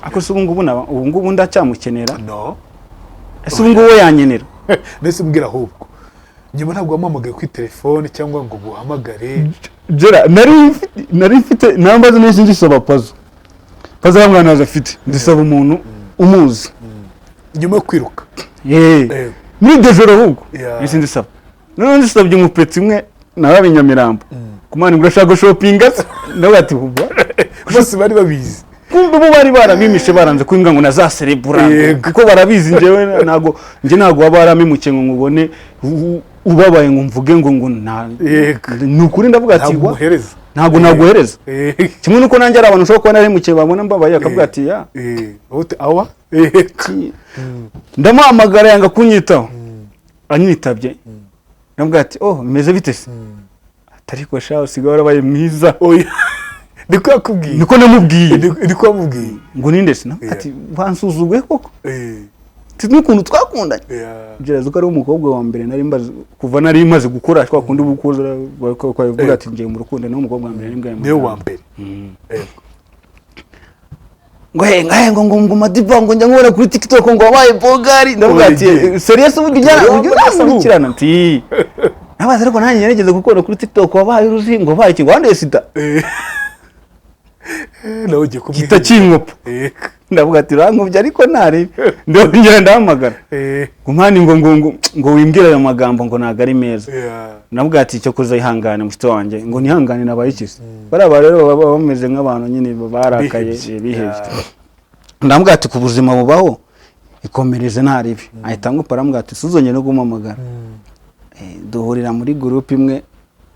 ako se ubu ngubu ndacyamukenera? No. Ese ubu ngubu we yanyenera? Mbese mbwira ahubwo nyuma ntabwo wampamagaye kuri telefone cyangwa ngo guhamagare. Gerard, nari mfite nambaze nese ngisaba pazo hamwana afite ndisaba umuntu umuzi nyuma yo kwiruka. Muri iryo joro ahubwo nese ndisaba, none ndisabye umupetsi umwe nawe Nyamirambo kumana ngurashaka shopping nawe ati ubwo bose bari babizi, kumbe bo bari barabimishe baranze kwimbwa ngo nazaserebura kuko barabizi. Njewe ntago waba waramimuke ngo ngubone ubabaye ngo mvuge ngo nukuri ndavuga ati ntago naguhereza. Kimwe nuko nanjye ari abantu ushobora kuba narimuke babona mbabaye akavuga ati ya awa ndamuhamagara yanga kunyitaho, anyitabye ndavuga ati oh meze bite se, ariko shaho sigaho warabaye mwiza. Niko yakubwiye? Niko namubwiye. Niko yamubwiye ngo ninde se? Ati wansuzuguye koko? N'ukuntu twakundanye. Gerard, uko ari umukobwa wa mbere nari maze gukora kwa kundi ubukuza kwavuga ati ngiye mu rukundo, nawe umukobwa wa mbere niwe wa mbere. ngo Madiba ngo njya nkora kuri TikTok ngo wabaye bogari, ndavuga ati serious uburyo ujya nti nabaza ariko nanjye yarigeze gukora kuri TikTok wabaye uruzingo wabaye iki wandeye sida nawe ugiye kumwe kitakinkopa. Ndavuga ati rankubye ariko ntari ndongera ndahamagara kumani ngo wimbwira ayo magambo ngo naga ari meza. Ndavuga ati cyo kuza ihangane mushito wanjye ngo nihangane nabaye ikisi. Baraba rero baba bameze nk'abantu nyine barakaye bihebye. Ndavuga ati ku buzima bubaho ikomereze ntaribi. Ahita ngupara mbwa ati suzonye no gumamagara. Duhurira muri group imwe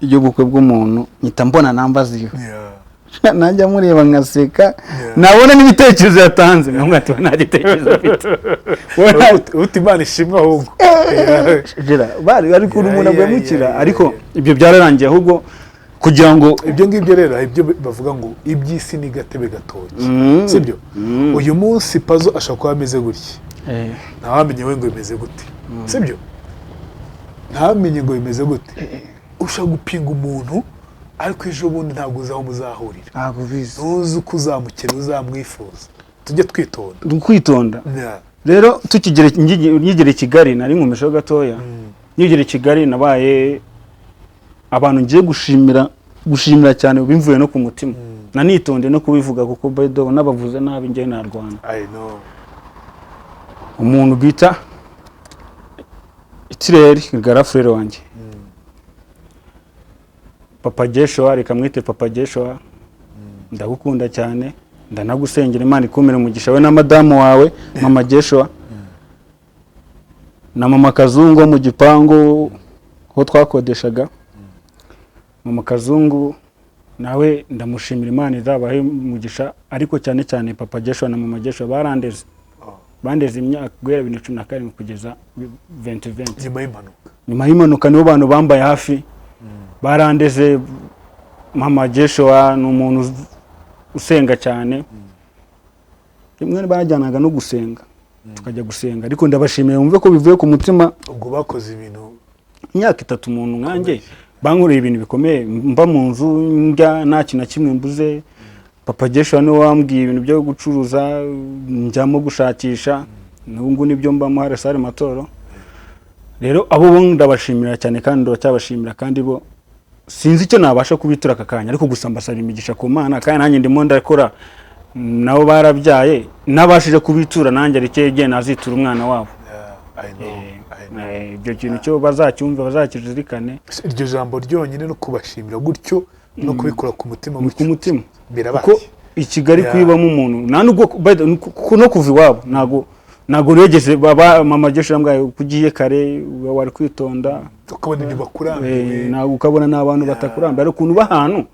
y'ubukwe bw'umuntu nyita mbona nambaza iyo najya mureba ngaseka nabona n'ibitekerezo yatanze, nkamwe ati nta gitekerezo afite uti Imana ishimwe ahubwo. Gerard, ariko umuntu agwemukira, ariko ibyo byararangiye ahubwo kugira ngo ibyo ngibyo rero ibyo bavuga ngo iby'isi ni gatebe gatoki, sibyo? Uyu munsi Pazo ashaka kuba ameze gutya, ntawamenye we ngo bimeze gute, sibyo? Ntamenye ngo bimeze gute. Ushaka gupinga umuntu ariko ejo bundi ntabwo uzaho muzahurira, ntabwo bizi, uzi uko uzamukira uzamwifuza. Tujye kwitonda. Rero nyigere i Kigali nari nkumesho gatoya, nyigere i Kigali nabaye abantu ngiye gushimira cyane bimvuye no ku mutima. nanitonde no kubivuga kuko bedo nabavuze nabi ngiye narwana. I know. Umuntu bita Itireri garafrere wanjye. Papa Joshua, reka mwite Papa Joshua. Ndagukunda cyane, ndanagusengera Imana ikumire umugisha we na madamu wawe Mama Joshua. Na Mama Kazungu mu gipangu ho twakodeshaga. Mama Kazungu nawe ndamushimira Imana izabahe umugisha, ariko cyane cyane Papa Joshua na Mama Joshua barandeze. Bandeze imyaka guhera 2017 kugeza 2020. Nyuma y'impanuka nibo bantu bambaye hafi. Barandeze. Mama Joshua ni umuntu usenga cyane. Rimwe barajyanaga no gusenga. Tukajya gusenga, ariko ndabashimiye umve ko bivuye ku mutima. Ubwo bakoze ibintu imyaka 3 umuntu nkanjye bankoreye ibintu bikomeye, mba mu nzu njya nta kintu kimwe mbuze. Papa Joshua niwe wambwiye ibintu byo gucuruza, njyamo gushakisha, n'ubungu nibyo mbamo hari sare matoro. Rero abo bo ndabashimira cyane kandi ndacyabashimira, kandi bo sinzi icyo nabasha kubitura akakanya, ariko gusa mbasaba imigisha ku Mana, kandi nanjye ndimo ndakora nabo barabyaye nabashije kubitura, nanjye arikeye nazitura umwana wabo. Ibyo kintu cyo bazacyumva bazakizirikane. Iryo jambo ryonyine no kubashimira gutyo no kubikora ku mutima ku mutima birabaye. Kuko i Kigali kwibamo umuntu nta nubwo no kuva iwabo nago regeze baba Mama Joshua mbwaye kugiye kare wari kwitonda, ukabona ibintu bakurambiwe, nago ukabona n'abantu batakurambiwe, ariko ukuntu bahantu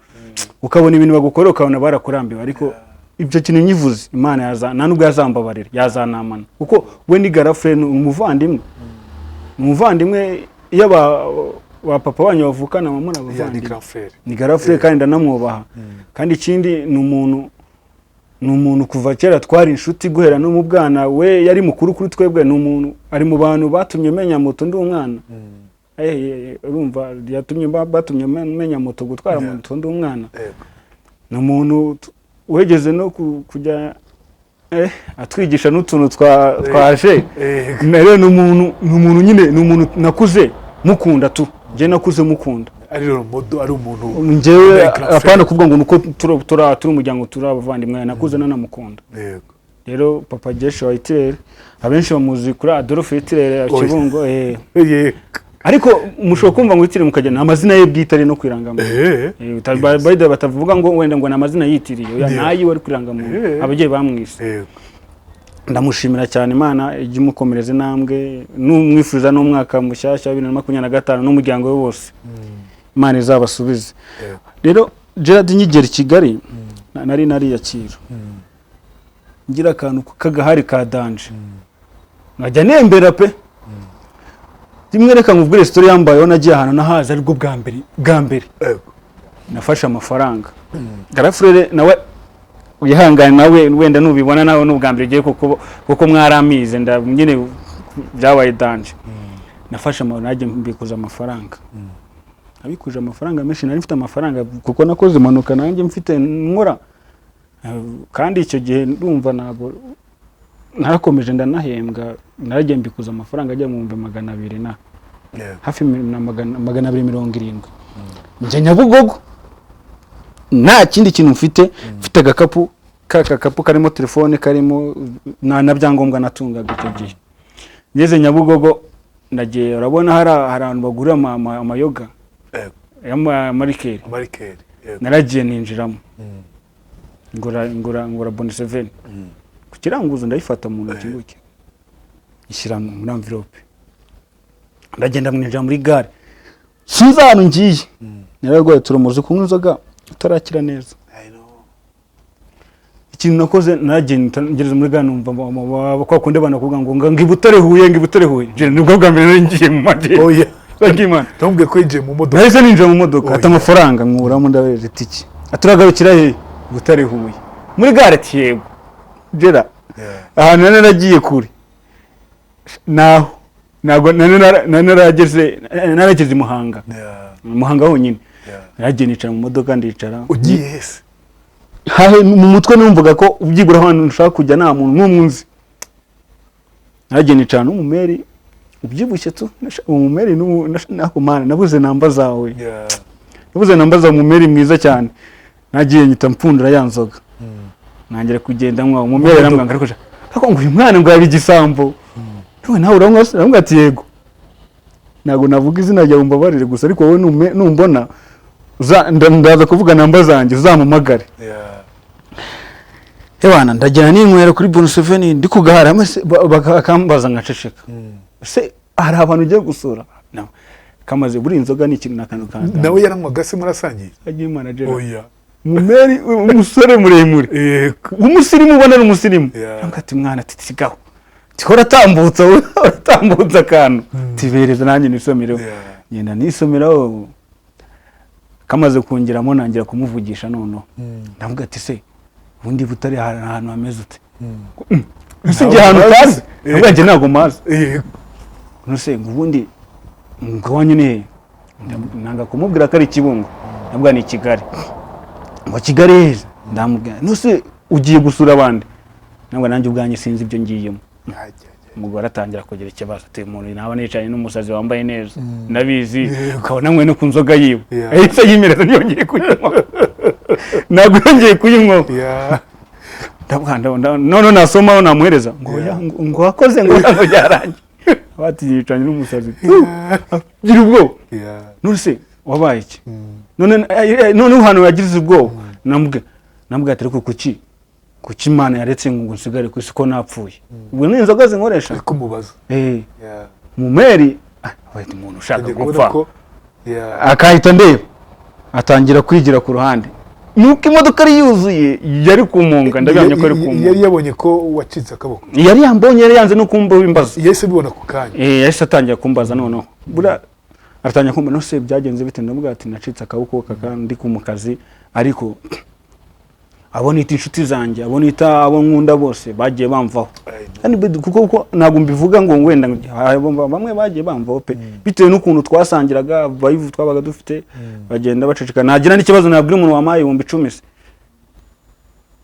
ukabona ibintu bagukorera ukabona barakurambiwe, ariko ibyo kintu nyivuze Imana nta nubwo yazambabarira, yazanamana kuko we ni garafrene umuvandimwe. Umuvandimwe yaba wa papa wanyu bavukana mama n'abavandimwe. Ni garafrene kandi ndanamwubaha. Kandi ikindi ni umuntu kuva kera twari inshuti guhera no mu bwana, we yari mukuru kuri twebwe, ni umuntu ari mu bantu batumye menya moto ndi umwana. Urumva yatumye batumye menya moto gutwara moto ndi umwana. Ni umuntu wegeze no kujya atwigisha n'utuntu twaje. Rero ni umuntu nyine ni umuntu nakuze mukunda tu, je nakuze mukunda. Ari umuntu njewe apana kuvuga ngo nuko turi umuryango turabavandimwe, nakuze nanamukunda. Rero Papa Joshua Itireri abenshi bamuzi kuri Adolphe Itireri akibungo. Ariko mushobora kumva ngo Itireri mukajya amazina ye bwite ari no kwirangamo. Bayide batavuga ngo wenda ngo namazina yitiriye, ya nayi wari kwirangamo abagiye bamwise. Ndamushimira cyane Imana ijye mukomereze nambwe, n'umwifuza n'umwaka mushyashya 2025 n'umuryango we wose. Imana izabasubize. Rero Gerard nyigera i Kigali nari yakira. Ngira akantu kagahari ka danje. Nkajya nembera pe. Rimwe reka nkubwire story yambayeho, nagiye ahantu nahaza ariko bwa mbere. Nafashe amafaranga. Garafrere nawe uyihangane nawe wenda nubibona nawe n'ubwa mbere giye kuko mwaramize nyine byabaye danje. Nafashe najye mbikuza amafaranga. Abikuje amafaranga menshi, nari mfite amafaranga kuko nakoze impanuka nanjye mfite nkora, kandi icyo gihe ndumva ntabwo narakomeje ndanahembwa, naragiye mbikuza amafaranga ajya mu 200 na hafi 270. Njye Nyabugogo nta kindi kintu mfite agakapu karimo telefone, karimo na byangombwa natungaga icyo gihe. Ngeze Nyabugogo ndagiye, urabona hari abantu bagura amayoga marikeri. Naragiye ninjiramo ngura bone 7 kukiranguzo, ndayifata mu ntoki nguke ishyira muri envelope, ndagenda mwinjira muri gare. Sinzi ahantu ngiye, nararwaye turumuzi kunywa inzoga utarakira neza. Ikintu nakoze nagenda ngereza muri gare, numva kwa kunde bana kuvuga ngo ngibutare huye. Je nibwo bwa mbere ngiye mu maje. Bagimana ntumbwe ko yinjiye mu modoka. Nahise ninjira mu modoka, ata amafaranga nkuramo ndabereza itiki. Aturagarukira he Butare Huye muri gare ati yego. Jera ahantu naragiye kuri naho nago narageze Muhanga. Muhanga honyine. Naragiye nicara mu modoka ndicara. Ugiye hese hahe mu mutwe numvuga ko ubyigura ahantu nshaka kujya nta muntu n'umwunzi. Naragiye nicara n'umumeri ubyibushye tu, umumeri nakumana nabuze namba zawe. Nabuze namba za umumeri mwiza cyane. nagiye nyita mpfundura ya nzoga nangere kugenda nkwa umumere namwanga ariko ngo uyu mwana ngo yabi gisambo nawe uranywa se namwe ati yego nago navuga izina rya umbabarire gusa ariko wowe numbona ndaza kuvuga namba zanjye uzamumagare Ewana ndagera n'inywera kuri Bonus 7 ndi kugahara bakambaza ngaceceka se hari abantu ugiye gusura nawe kamaze buri inzoga ni ikintu nakantu kandi nawe yaranywaga se murasangiye agiye manager oya mumeri umusore muremure umusirimu ubona ari umusirimu ati mwana titigaho tikora tambutsa kantu tibereza nanjye nisomero nyenda nisomero kamaze kungeramo nangira kumuvugisha nono ndavuga ati se ubundi butari ahantu hameze ute usije ahantu tazi ndavuga nje nago mazi nuse ubundi ngwanye ne nanga kumubwira ko ari Kibungo ndavuga ni Kigali ngo Kigali ndamubwira nuse ugiye gusura abandi ndavuga nanjye ubwanye sinzi ibyo ngiyemo umugore atangira kugira ikibazo ati umuntu nawe nicanye n'umusazi wambaye neza ndabizi ukabona mwe no ku nzoga yiwe ahise yimereza ntiyongeye kuyinywa ntabwo yongeye kuyinywa none nasomaho namuhereza ngo wakoze ngo ntabwo byarangiye abati yicanye n'umusazi gira ubwoba none se wabaye iki none uhano yagize ubwoba namubwira ati ariko kuki Imana yaretse ngo nsigare ku isi ko napfuye ubwo ni inzoga zinkoresha kumubaza mumeri wait umuntu ushaka gupfa akahita ndeba atangira kwigira ku ruhande nuko imodoka ari yuzuye yari kumunga ndabyamye ko ari kumunga yari yabonye ko wacitse akaboko yari yambonye yari yanze no kumbaho imbazo yese bibona ku kanya yahise atangira kumbaza noneho bura atangira kumba no se byagenze bite ndavuga ati nacitse akaboko kandi ku mukazi ariko abona iti inshuti zanjye abona ita abo nkunda bose bagiye bamvaho kandi kuko ntabwo mbivuga ngo wenda bamwe bagiye bamvaho pe bitewe n'ukuntu twasangiraga bayivu twabaga dufite bagenda baceceka nagira n'ikibazo nabwira umuntu wamaye 10,000 se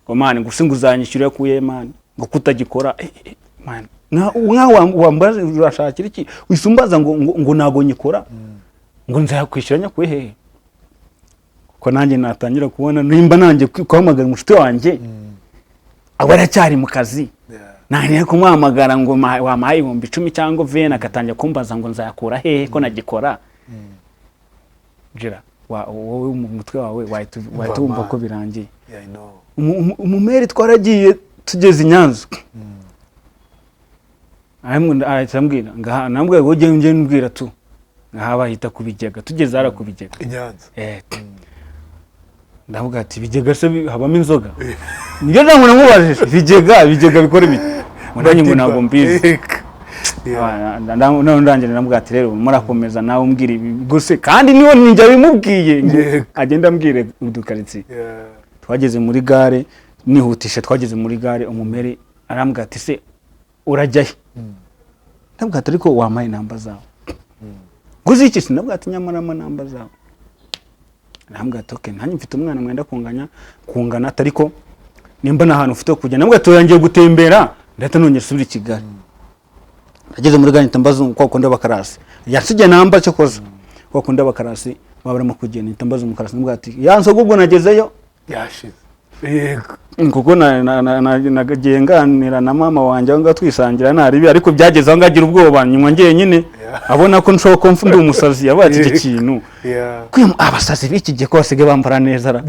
ngo man ngo singuzanyishyura kuye man ngo kutagikora man nka wambaza urashakira iki wisumbaza ngo nago nyikora ngo nzakwishyuranya kuye hehe ko nanjye natangira kubona nimba nanjye kwamagara umushuti wanjye abara cyari mu kazi naniye kumwamagara ngo wamaye 10,000 cyangwa 20 akatangira kumbaza ngo nzayakura hehe ko nagikora jira wowe mu mutwe wawe wahita ko birangiye umumeri twaragiye tugeze Inyanza ayambwira ngaha nambwe woje nje mbwira tu ngaha bahita kubigega tugeze ara kubigega Inyanza ndavuga ati bigega se habamo inzoga nige namwe namubajije bigega bikora ibiki muranye ngo ntabwo mbizi ndangire namuga ati rero murakomeza nawe umbwira gose kandi niwo ninjya bimubwiye agenda ambwire udukaritsiye twageze muri gare nihutisha twageze muri gare umumeri arambwira ati se urajyahe ndavuga ati ariko wamaye namba zawe guzi iki ndavuga ati nyamara namba zawe nambwa toke nanjye mfite umwana mwenda kungana atariko nimba nahantu ufite kujya nambwa toyangiye gutembera ndahita nongera subira Kigali ageze muri gare ntambaza kwa konda bakarasi yasije namba cyo koza kwa konda bakarasi babaramo kugenda ntambaza umukarasi nambwa ati yanso gubwo nagezeyo yashize kuko nagagiye nganira na mama wanje ngo twisangira naribi ariko byageze aho ngagira ubwoba nyuma ngiye nyine abona ko nshoko mfundi umusazi yabati iki kintu kwimo abasazi biki giye ko basige bambara neza ra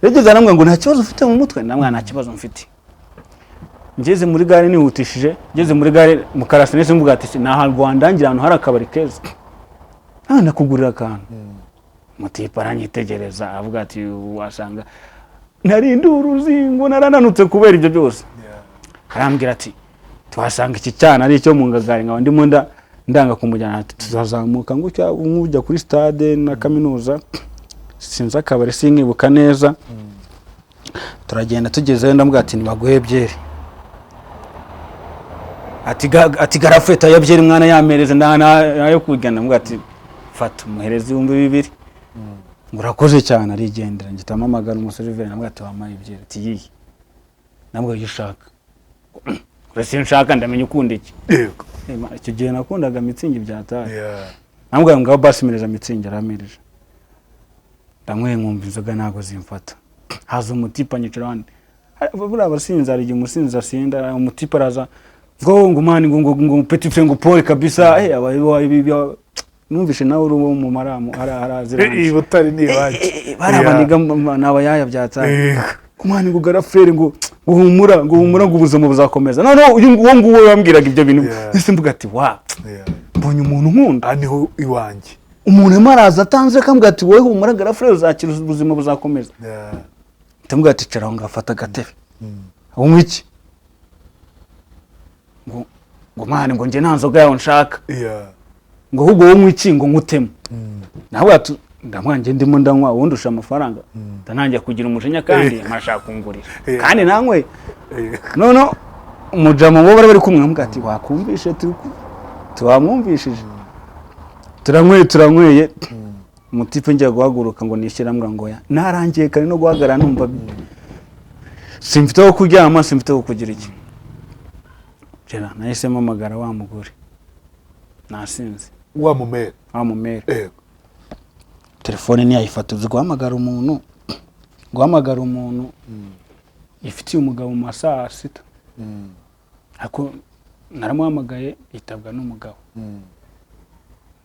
yageze namwe ngo nta kibazo ufite mu mutwe namwe nta kibazo mfite ngeze muri gare nihutishije ngeze muri gare mu karasi nese mvuga ati na Rwanda ngira ahantu hari akabari keza nakugurira akantu mutipa aranyitegereza avuga ati wasanga narindi uruzingo narananutse kubera ibyo byose arambwira ati twasanga iki cyana ari cyo mu ngagari nka ndimo ndanga kumujyana tuzazamuka ngo ujya kuri stade na kaminuza sinza akabari sinkibuka neza turagenda tugezeyo ndambwira ati nibaguhe byeri ati garafeta ya byeri mwana yamereze nayo kugana mbwa ati fata umuherezi 2,000 murakoze cyane arigendera ngitama amagara umuseriveri nambwa ati wamaye byeri ati yiyi nambwa yishaka uretse nshaka ndamenye ukunda iki yego icyo gihe nakundaga mitsingi byataye nambwa ngaho basi mireza mitsingi aramirije ndamwe nkumva inzoga ntago zimfata haza umutipa nyicara handi buriya abasinzi hari igihe umusinzi asinda umutipa araza ngo mani ngo petit frère ngo Paul kabisa numvishe nawe uri mu maramu harazira ibutari nibaje barabaniga nabayaya byatsa kumani ngo garafrere ngo humura ngo ubuzima buzakomeza none uwo nguwo yambwiraga ibyo bintu nise mvuga ati wa mbonye umuntu nkunda niho iwanjye umuntu maraza atanze kambwa ati wowe humura garafrere uzakira ubuzima buzakomeza ndamubwira ati cara ngo afata gatebe unywa iki ngo mani ngo nje nta nzoga yawe nshaka ngo ahubwo wowe iki ngo nkutemo nawe ati ndamwanje ndimo ndanywa wondusha amafaranga ndanangiye kugira umujinya kandi mashaka kungurira kandi nankwe none umujama bo bari kumwe mbwa ati wakumvishe tuwamwumvishije turanyweye umutipe njya guhaguruka ngo nishyirambwa ngo ya narangiye kandi no guhagarara numva simfite aho kuryama simfite aho kugira iki jera nahisemo amagara wa mugore nasinze wa mumere telefone ni ayifata uzi guhamagara umuntu ifitiye umugabo mu masaha 6 ako naramuhamagaye yitabwa n'umugabo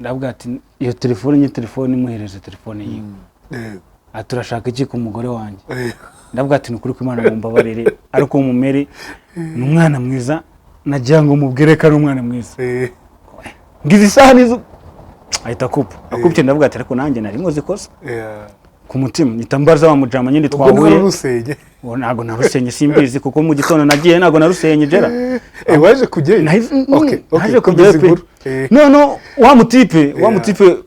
ndavuga ati iyo telefone imuhereze telefone yiwe aturashaka iki ku mugore wanjye ndavuga ati nukuri ko Imana mumbabarire ariko umumere n'umwana mwiza nagira ngo mubwire ko ari umwana mwiza ngize isaha nizo ahita akupye ndavuga ati ariko nanjye nari nkoze kosa ku mutima nitambaza wa mujama nyine twahuye ntago narusenye simbizi kuko mu gitondo nagiye ntago narusenye jera waje kujye naje kujye no wa mutipe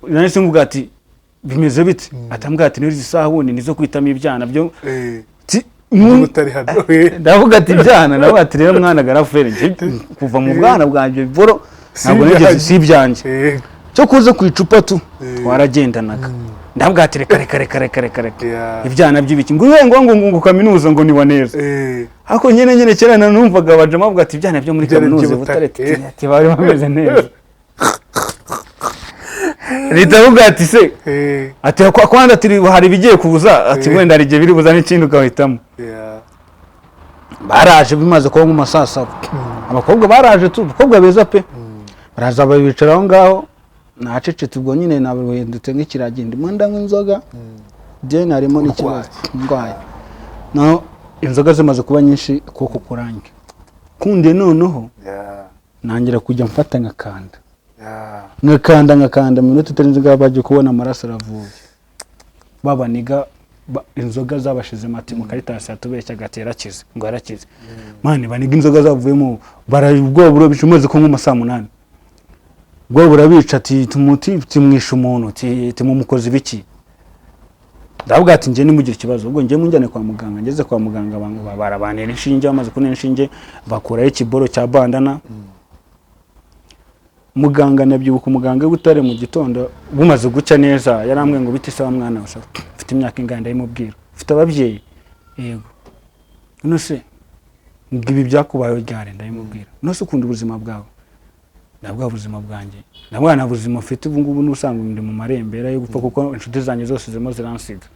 nahise mvuga ati bimeze bite atambwa ati nizo isaha wundi nizo kwitamo ibyana byo mutari hano ndavuga ati ibyana ndavuga ati rero mwana garafrere kuva mu bwana bwanjye boro ntabwo nigeze sibyanje cyo kuza ku icupa tu twaragendanaga ndavuga ati reka ibyana by'ibiki ngo kaminuza ngo ni waneza ako nyene cyane numvaga abajama bavuga ati ibyana byo muri kaminuza butarete ati bari bameze neza ritavuga ati se ati kwanda ati hari bigiye kubuza ati wenda ari biri buza n'ikindi ukahitamo baraje bimaze kuba mu masasa abakobwa baraje tu abakobwa beza pe baraza babicara aho ngaho nacecetse ubwo nyine nabuhendutse nk'ikiragi ndimo ndanywa inzoga deni harimo n'ikibazo ndwaye no inzoga zimaze kuba nyinshi kuko kurange kunde noneho nangira kujya mfata nkakanda minota itarenze baje kubona amaraso aravuye babaniga inzoga zabashize mati mu karitasi atubeshya gatera kize ngo arakize mani baniga inzoga zavuyemo barabwo buro bicumaze ko mu saa 8 bwo burabica ati tumuti timwisha umuntu timumukoze biki ndavuga ati nje nimugira ikibazo ubwo nje munjyane kwa muganga ngeze kwa muganga bangu barabanira inshinge amaze kunena inshinge bakuraho ikiboro cya bandana muganga nabyibuka umuganga w'Butare mu gitondo bumaze guca neza yarambwe ngo bite se wa mwana wose ufite imyaka inganda y'imubwira ufite ababyeyi yego none se ngibi byakubaye ryare ndayimubwira none se ukunda ubuzima bwawe nabwo ubuzima bwanjye nabwana buzima ufite ubu ngubu n'usanga ndi mu marembera yo gupfa kuko inshuti zanjye zose zirimo ziransiga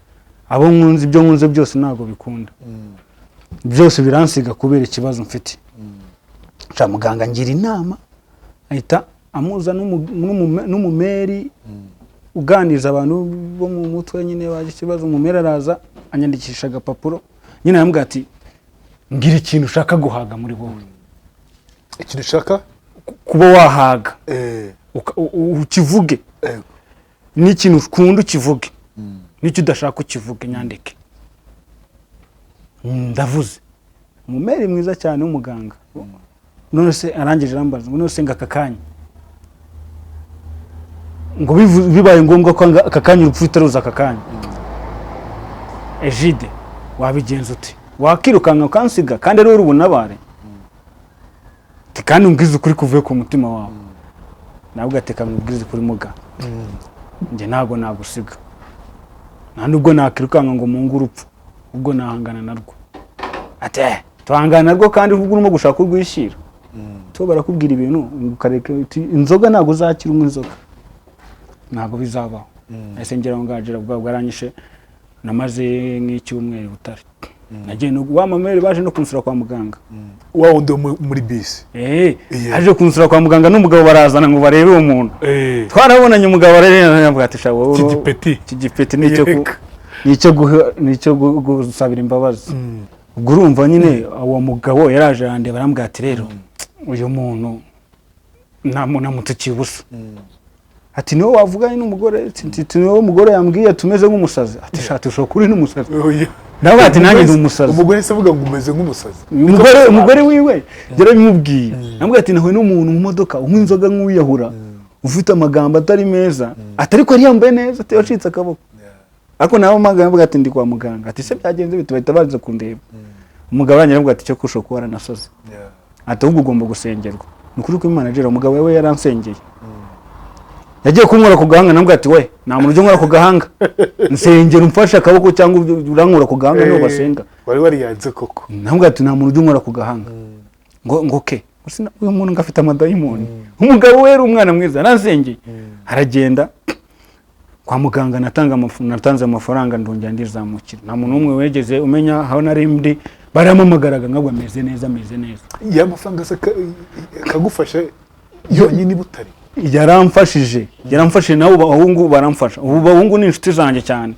abo nkunzi ibyo nkunze byose ntago bikunda byose biransiga kubera ikibazo mfite cha muganga ngira inama ahita amuza n'umumeri uganiriza abantu bo mu mutwe nyine baje ikibazo umumeri araza anyandikisha agapapuro nyine yambwira ati ngira ikintu ushaka guhaga muri wowe ikintu ushaka kuba wahaga ukivuge n'ikintu ukunda ukivuge n'icyo udashaka ukivuge nyandike ndavuze umumeri mwiza cyane w'umuganga none se arangije rambaza none se ngakakanya ngo bibaye ngombwa ko akakanya urupfu itaruza akakanya Ejide wabigenza uti wakirukanka ukansiga kandi rero urubunabare kandi ungize ukuri kuvuye ku mutima wawe nabwo ateka ngubwize kuri muga nje ntago nagusiga nta nubwo nakirukanka ngo mungu urupfu ubwo nahangana narwo ate tuhangana narwo kandi uvuga urimo gushaka urwishyira to barakubwira ibintu ukareka inzoga ntago uzakira umwe inzoga ntago bizabaho ese ngera ngajira bwa bwaranyishe namaze nk'icyumweru Butare. Nagiye no wamamere baje no kunsura kwa muganga. Wa wundi muri bisi. Aje kunsura kwa muganga n'umugabo barazana ngo barebe uwo muntu. Twarabonanye umugabo ararena navuga ati shawo kigipeti nicyo gusabira imbabazi. Ubwo urumva nyine uwo mugabo yaraje ande barambwira ati rero uyu muntu namutukiye ubusa. Ati niwe wavuganye n'umugore niwe mugore yambwiye tumeze nk'umusazi. Ati shati usho kuri n'umusazi. Nawe ati nanjye ndi umusazi. Umugore se avuga ngo umeze nk'umusazi. Umugore wiwe yarabimubwiye. Nambwiye ati nawe n'umuntu mu modoka unywa inzoga nk'uyahura ufite amagambo atari meza atari ko ari yambaye neza ati wacitse akaboko. Ako nawe magambo ati ndi kwa muganga. Ati se byagenze bite bahita baza kundeba. Umugabo aranyira ati cyo kusho kuba aranasoze. Ati ahubwo ugomba gusengerwa. Nukuri ko manager umugabo we yaransengeye. Yagiye kunkora ku gahanga nambwiye ati we nta muntu ujye nkora ku gahanga. Nsengera umfasha akaboko cyangwa urankora ku gahanga no basenga. Wari yanze koko. Nambwiye ati nta muntu ujye nkora ku gahanga. Ngo ke. Uyu muntu ngafite amadayimoni. Umugabo we umwana mwiza aransengeye. Aragenda kwa muganga natanze amafaranga ndongera ndizamukira. Nta muntu umwe wegeze umenya aho nari ndi baramamagaraga ngabwo ameze neza. Ya mafaranga se kagufasha yonyine Butare. Yaramfashije nawe abahungu baramfasha. Ubu bahungu ni inshuti zanjye cyane.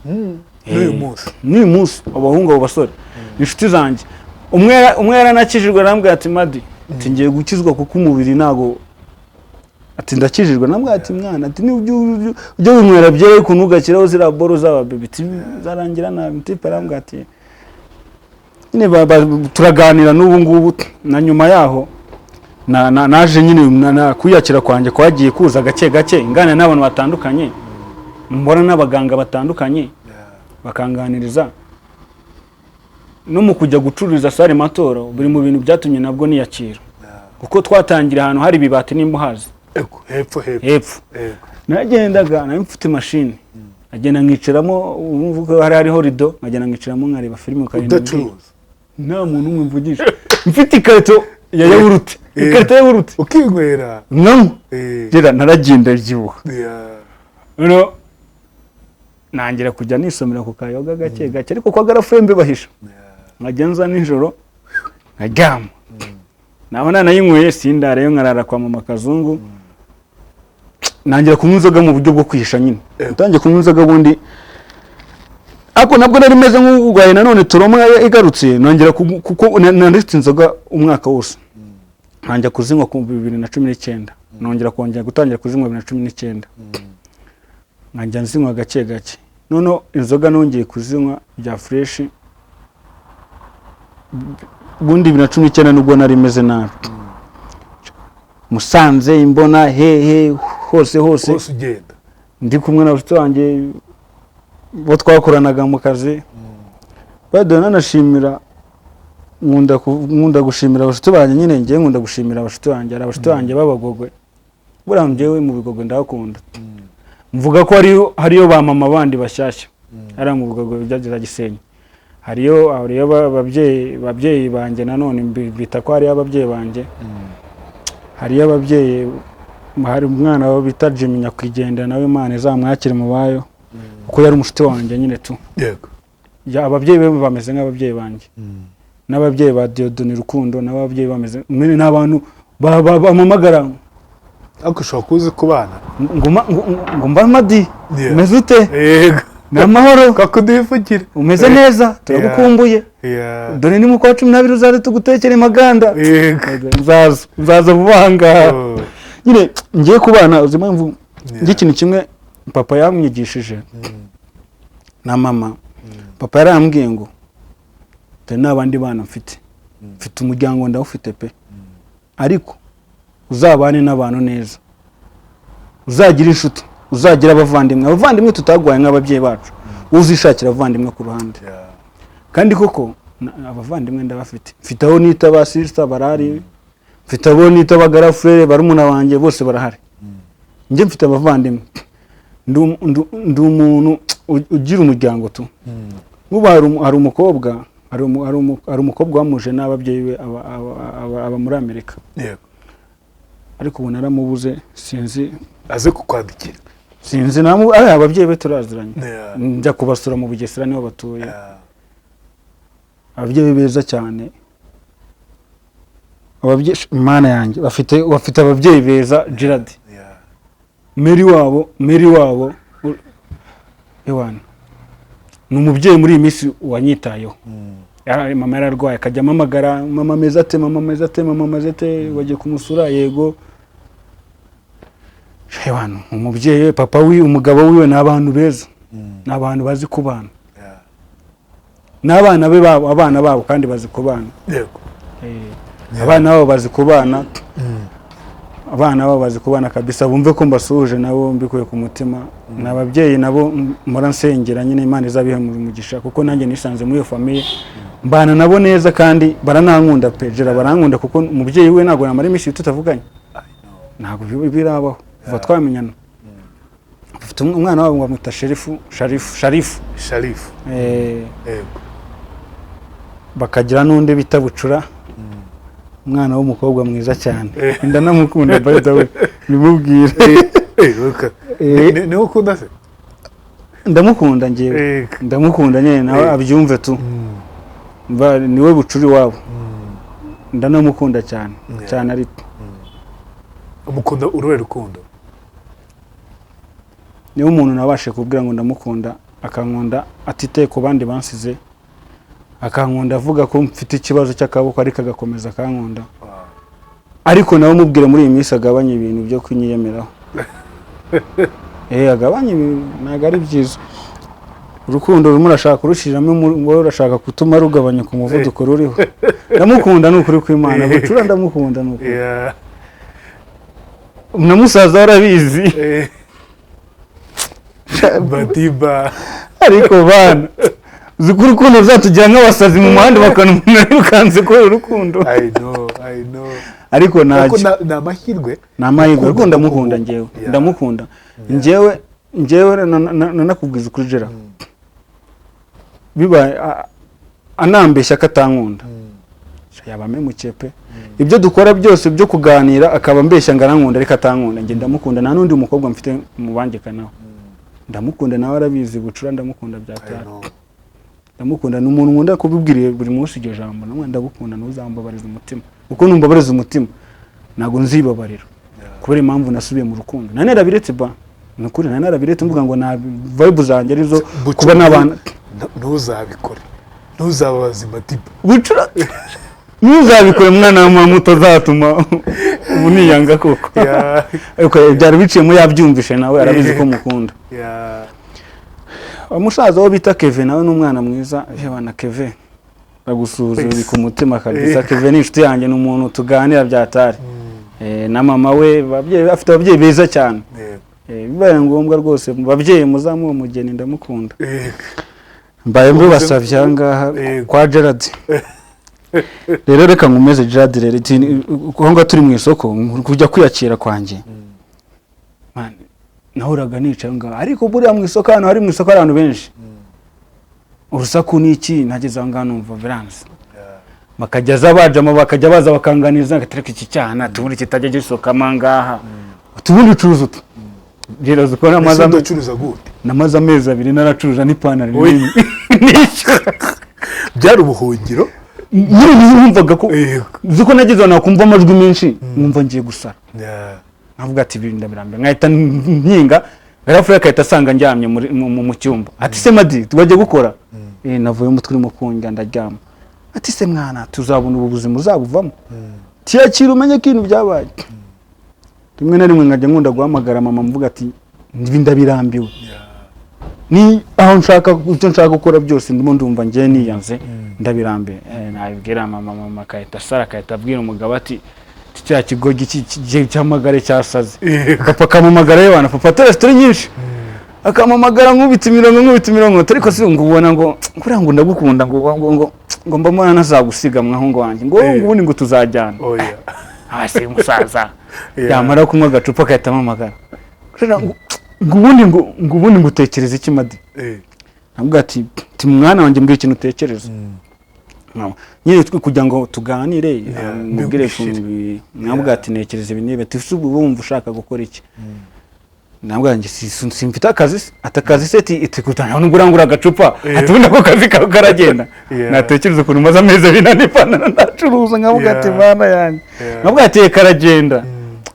Ni umunsi abahungu abo basore ni inshuti zanjye. Umwe yaranakijijwe arambwira ati Madi ati ngiye gukizwa kuko umubiri nago ati ndakijijwe nambwira ati mwana ati ujye winywera byere kunugakiraho zira boro z'aba baby zarangira na mtipe arambwira ati nyine turaganira n'ubu ngubu na nyuma yaho naje nyine kuyakira kwanjye kwagiye kuza gake ingana n'abantu batandukanye mbona n'abaganga batandukanye bakanganiriza no mu kujya gucururiza sare matoro buri mu bintu byatumye nabwo niyakira kuko twatangira ahantu hari bibati n'imbuhazi hepfo nagendaga nari mfite machine agenda nkiceramo uvuga hariho rido agenda nkiceramo nkareba filime ukarinda nta muntu umwe mvugisha mfite ikarito ya yawurute ikarito ya yawurute ukinywera gera naragenda ryibuha no nangira kujya nisomera ku kayoga gake ariko kwa garafembe bahisha nkagenza nijoro nkajyama nabona nayinyweye sindareyo nkarara kwa mama Kazungu nangira kunywa inzoga mu buryo bwo kwihisha nyine utangiye kunywa inzoga bundi ako nabwo nari meze nk'ugwaye nanone turoma igarutse nangira kuko nanditse inzoga umwaka wose ntangira kuzinywa ku 2019 nongera kongera gutangira kuzinywa 2019 nkajya nzinywa gake none inzoga nongeye kuzinywa bya fresh bundi 2019 nubwo nari meze nabi Musanze imbona hose ugenda ndi kumwe na bafite wanjye bo twakoranaga mu kazi bado nanashimira nkunda gushimira abashito banje nyine ngiye nkunda gushimira abashito banjye babagogwe burambyewe mu bigogwe ndakunda mvuga ko hariyo ba mama bandi bashyashya ari mu bigogwe byagira Gisenyi hariyo ababyeyi banjye nanone bita ko hariyo ababyeyi banjye hariyo ababyeyi hari umwana wa bita Jimmy Nyakwigendera nawe Imana izamwakire mu bayo kuko yari umushiti wanjye nyine tu yego ya ababyeyi be bameze nk'ababyeyi banjye n'ababyeyi ba Diodone Rukundo n'ababyeyi bameze mene n'abantu bamamagara ako ushobora kuzi kubana ngumba Madi umeze ute yego n'amahoro kakudivugira umeze neza turagukumbuye dore ni mu kwa 12 uzaze tugutekere maganda yego nzaza vubanga nyine ngiye kubana uzima mvu ikintu kimwe papa yamwigishije na mama papa yarambwiye ngo te nabandi bana mfite umuryango ndawufite pe ariko uzabane n'abantu neza uzagira inshuti uzagira abavandimwe tutagwaye nk'ababyeyi bacu uzishakira abavandimwe ku ruhande kandi koko abavandimwe ndabafite mfite aho nita ba sister barari mfite abo nita bagara frere barumuna wanjye bose barahari nje mfite abavandimwe ndu umuntu ugira umuryango tu muba hari umukobwa hari umukobwa wamuje n'ababyeyi be aba muri Amerika yego ariko ubu naramubuze sinzi aze kukwandikira sinzi ababyeyi be turaziranye njya kubasura mu Bugesera niho batuye ababyeyi beza cyane ababyeyi Imana yanjye bafite ababyeyi beza Gerard Mary wabo ewana ni umubyeyi muri iyi minsi wanyitayeho mama yararwaye akajya amamagara mama meza ate wagiye kumusura yego ewana umubyeyi papa umugabo wiwe ni abantu beza ni abantu bazi kubana n'abana be abana babo kandi bazi kubana abana babo bazi kubana abana babo bazi kubana kabisa bumve ko mbasuhuje nabo mbikuye ku mutima n'ababyeyi nabo mpora nsengera nyine Imana izabiha umugisha kuko nanjye nisanze muri iyo famille mbana nabo neza kandi baranankunda pejera barankunda kuko umubyeyi we ntabwo namara iminsi tutavuganye ntabwo birabaho kuva twamenyana afite umwana wabo bamwita Sharifu bakagira n'undi bita Bucura umwana w'umukobwa mwiza cyane ndanamukunda by the way nimubwire niho ukunda se ndamukunda ngewe ndamukunda nyine nawe abyumve tu niwe Bucuri wabo ndanamukunda cyane cyane ariko umukunda uruwe rukundo niwe umuntu nabashe kubwira ngo ndamukunda akankunda atiteye ku bandi bansize akankunda avuga ko mfite ikibazo cy'akaboko ariko agakomeza akankunda ariko nawe mubwire muri iyi minsi agabanye ibintu byo kunyiyemeraho agabanye ntabwo ari byiza urukundo rumwe urashaka kurushiramo wowe urashaka gutuma rugabanya ku muvuduko ruriho ndamukunda ni ukuri kw'Imana Bucura ndamukunda ni ukuri na musaza warabizi Badiba ariko bana zikuru urukundo ruzatugira nk'abasazi mu muhanda bakanumuna birukanze ko urukundo I know ariko namahirwe rwo ndamukunda ngewe ndamukunda ngewe nanakubwiza ukuri Gerard biba anambeshya akatankunda yaba memukiye pe ibyo dukora byose byo kuganira akaba mbeshya ngarankunda ariko atankunda nge ndamukunda nta n'undi mukobwa mfite mubangikanaho ndamukunda nawe arabizi Bucura ndamukunda byatara ndamukunda ni umuntu nkunda kubibwiriye buri munsi iryo jambo namwe ndagukunda ntuzambabariza umutima kuko numbabariza umutima ntago nzibabarira kubera impamvu nasubiye mu rukundo nanarabiretse ba nukuri nanarabiretse mvuga ngo na vibe zanjye arizo kuba n'abana ntuzabikore ntuzababaza Madiba Bucura ntuzabikore mwana wa mama utazatuma ubuniyanga koko ariko byari biciyemo yabyumvishe nawe arabizi ko mukunda umusaza wo bita Kevin nawe n'umwana mwiza yabana Kevin bagusuhuza uri ku mutima kabisa Kevin ni inshuti yanjye n'umuntu tuganira byatari na mama we afite ababyeyi beza cyane bibaye ngombwa rwose babyeyi muzamuwe mugeni ndamukunda mbaye mbibasavye ahangaha kwa Gerard rero reka nkumeze Gerard rero konga turi mu isoko kujya kwiyakira kwanjye nahoraga nicaye ngaho ariko buriya mu isoko hano hari mu isoko abantu benshi urusaku niki nageze aho ngaho numva violence bakajyaza bajama bakajya baza bakanganiza gatereka iki cyana tubundi kitajya gisoka mangaha tubundi curuza Gerard ukora namaza amezi 2 naracuruza n'ipantaro nini byari ubuhungiro numvaga ko ziko nageze nakumva amajwi menshi numva ngiye gusara navuga ati birinda birambe nkahita nkinga Afurika kahita asanga njyamye mu cyumba ati se Madi tubajye gukora navuye mu turimo kunga ndaryama ati se mwana tuzabona ubuzima uzabuvamo tiyakira umenye ikintu byabaye rimwe na rimwe nkajya nkunda guhamagara mama mvuga ati ndabirambiwe ni aho nshaka gukora byose ndimo ndumva ngiye niyanze ndabirambe nabibwira mama kahita sara kahita abwira umugabo ati cya kigogi cy'amagare cyasaze papa kamamagara y'abana papa telefone nyinshi akamamagara nkubita imirongo ariko si ngubona ngo kugira ngo ndagukunda ngo mbamona nazagusiga mwahungu wanjye ngo ubundi ngo tuzajyana hasi umusaza yamara kunywa agacupa kahita amamagara ubundi ngo utekereza iki Madi nabwo ati mwana wanjye mbwira ikintu utekereza nyine kugira ngo tuganire mubwire nabwo ati nekereza ibi niba tusubu bumva ushaka gukora iki ntabwo yanjye simfite akazi atakazi se iti kutana nubwo urangura agacupa atubona ko kazi kawe karagenda natekereza ukuntu maze amezi abiri n'ipantaro ndacuruza nkavuga ati bana yanjye nabwo ati karagenda